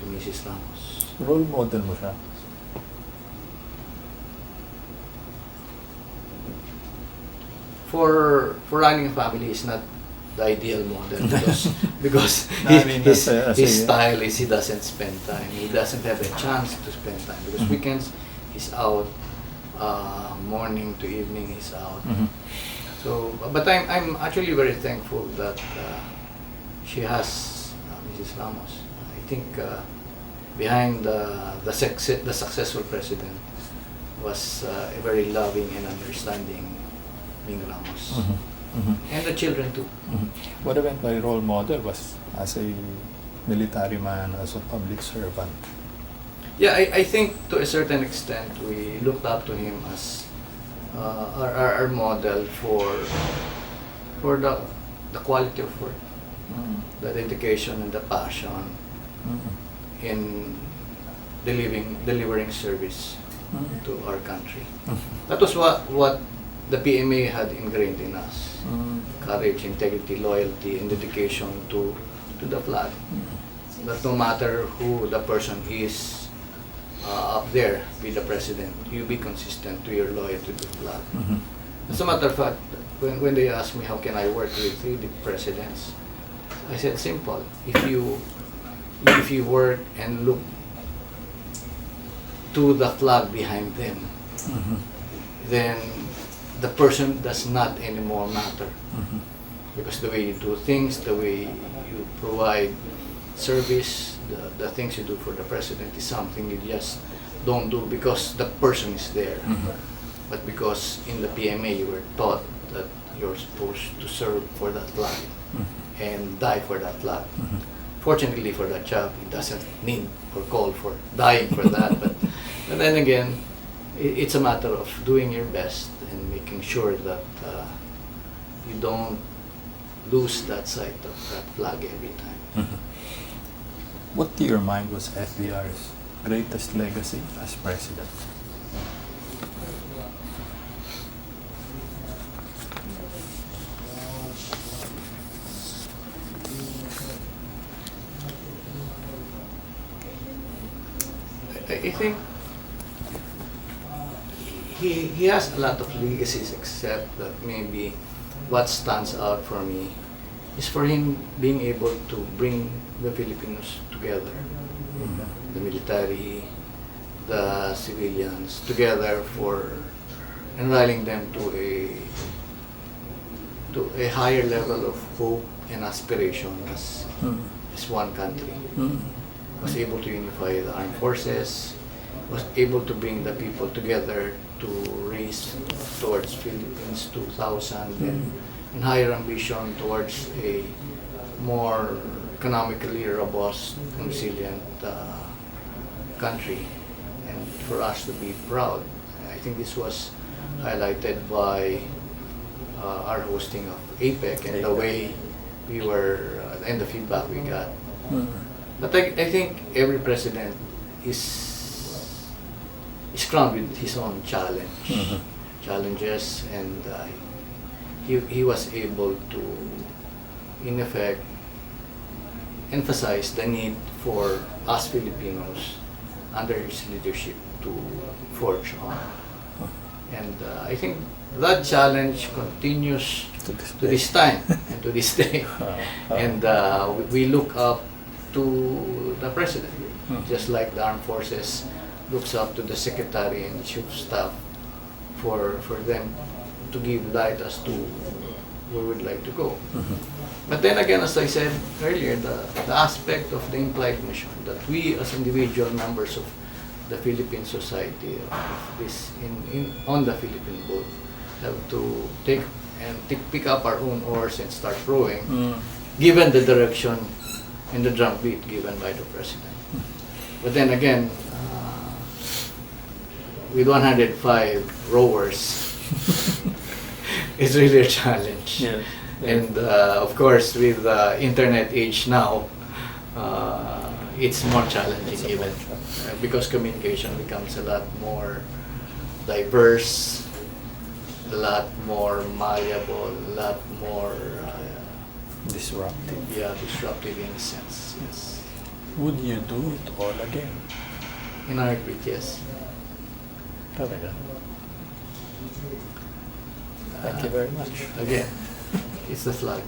Mrs. Ramos. Role model mo siya. For running a family is not the ideal model, because No, I mean, his that's a- style is he doesn't spend time. He doesn't have a chance to spend time, because weekends he's out, morning to evening he's out. So, but I'm actually very thankful that she has Mrs. Ramos. I think behind the successful president was a very loving and understanding Ming Ramos, and the children too. What I meant by role model was as a military man, as a public servant. Yeah, I think to a certain extent we looked up to him as our model for the quality of work, the dedication and the passion in delivering service to our country. That was what the PMA had ingrained in us: courage, integrity, loyalty, and dedication to the flag. That no matter who the person is up there, be the president, you be consistent to your loyalty to the flag. As a matter of fact, when they asked me how can I work with 3 presidents, I said simple: if you work and look to the flag behind them, then the person does not anymore matter, because the way you do things, the way you provide service, the things you do for the president is something you just don't do because the person is there. but because in the PMA you were taught that you're supposed to serve for that flag and die for that flag. Fortunately for that job, it doesn't need or call for dying for that. But then again, it's a matter of doing your best and making sure that you don't lose that sight of that flag every time. What to your mind was FVR's greatest legacy as president? I think he has a lot of legacies, except that maybe what stands out for me is for him being able to bring the Filipinos together, the military, the civilians together for and rallying them to a higher level of hope and aspiration as one country. Was able to unify the armed forces, was able to bring the people together to race towards Philippines 2000 and higher ambition towards a more economically robust and resilient country, and for us to be proud. I think this was highlighted by our hosting of APEC and the way we were, and the feedback we got. But I think every president is crowned with his own challenges, and he was able to, in effect, emphasize the need for us Filipinos under his leadership to forge on. And I think that challenge continues to this time and to this day. And we look up to the president, just like the armed forces looks up to the secretary and chief of staff for them to give light as to where we'd like to go. But then again, as I said earlier, the aspect of the implied mission that we as individual members of the Philippine society of this on the Philippine boat have to pick up our own oars and start rowing, given the direction and the drumbeat given by the president. But then again, with 105 rowers, it's really a challenge. Yes. And of course, with the internet age now, it's more challenging even because communication becomes a lot more diverse, a lot more malleable, a lot more Disruptive. yeah, disruptive in a sense. Yes. Would you do it all again? In our group, yes. Talaga. Thank you very much. Again, it's the flag.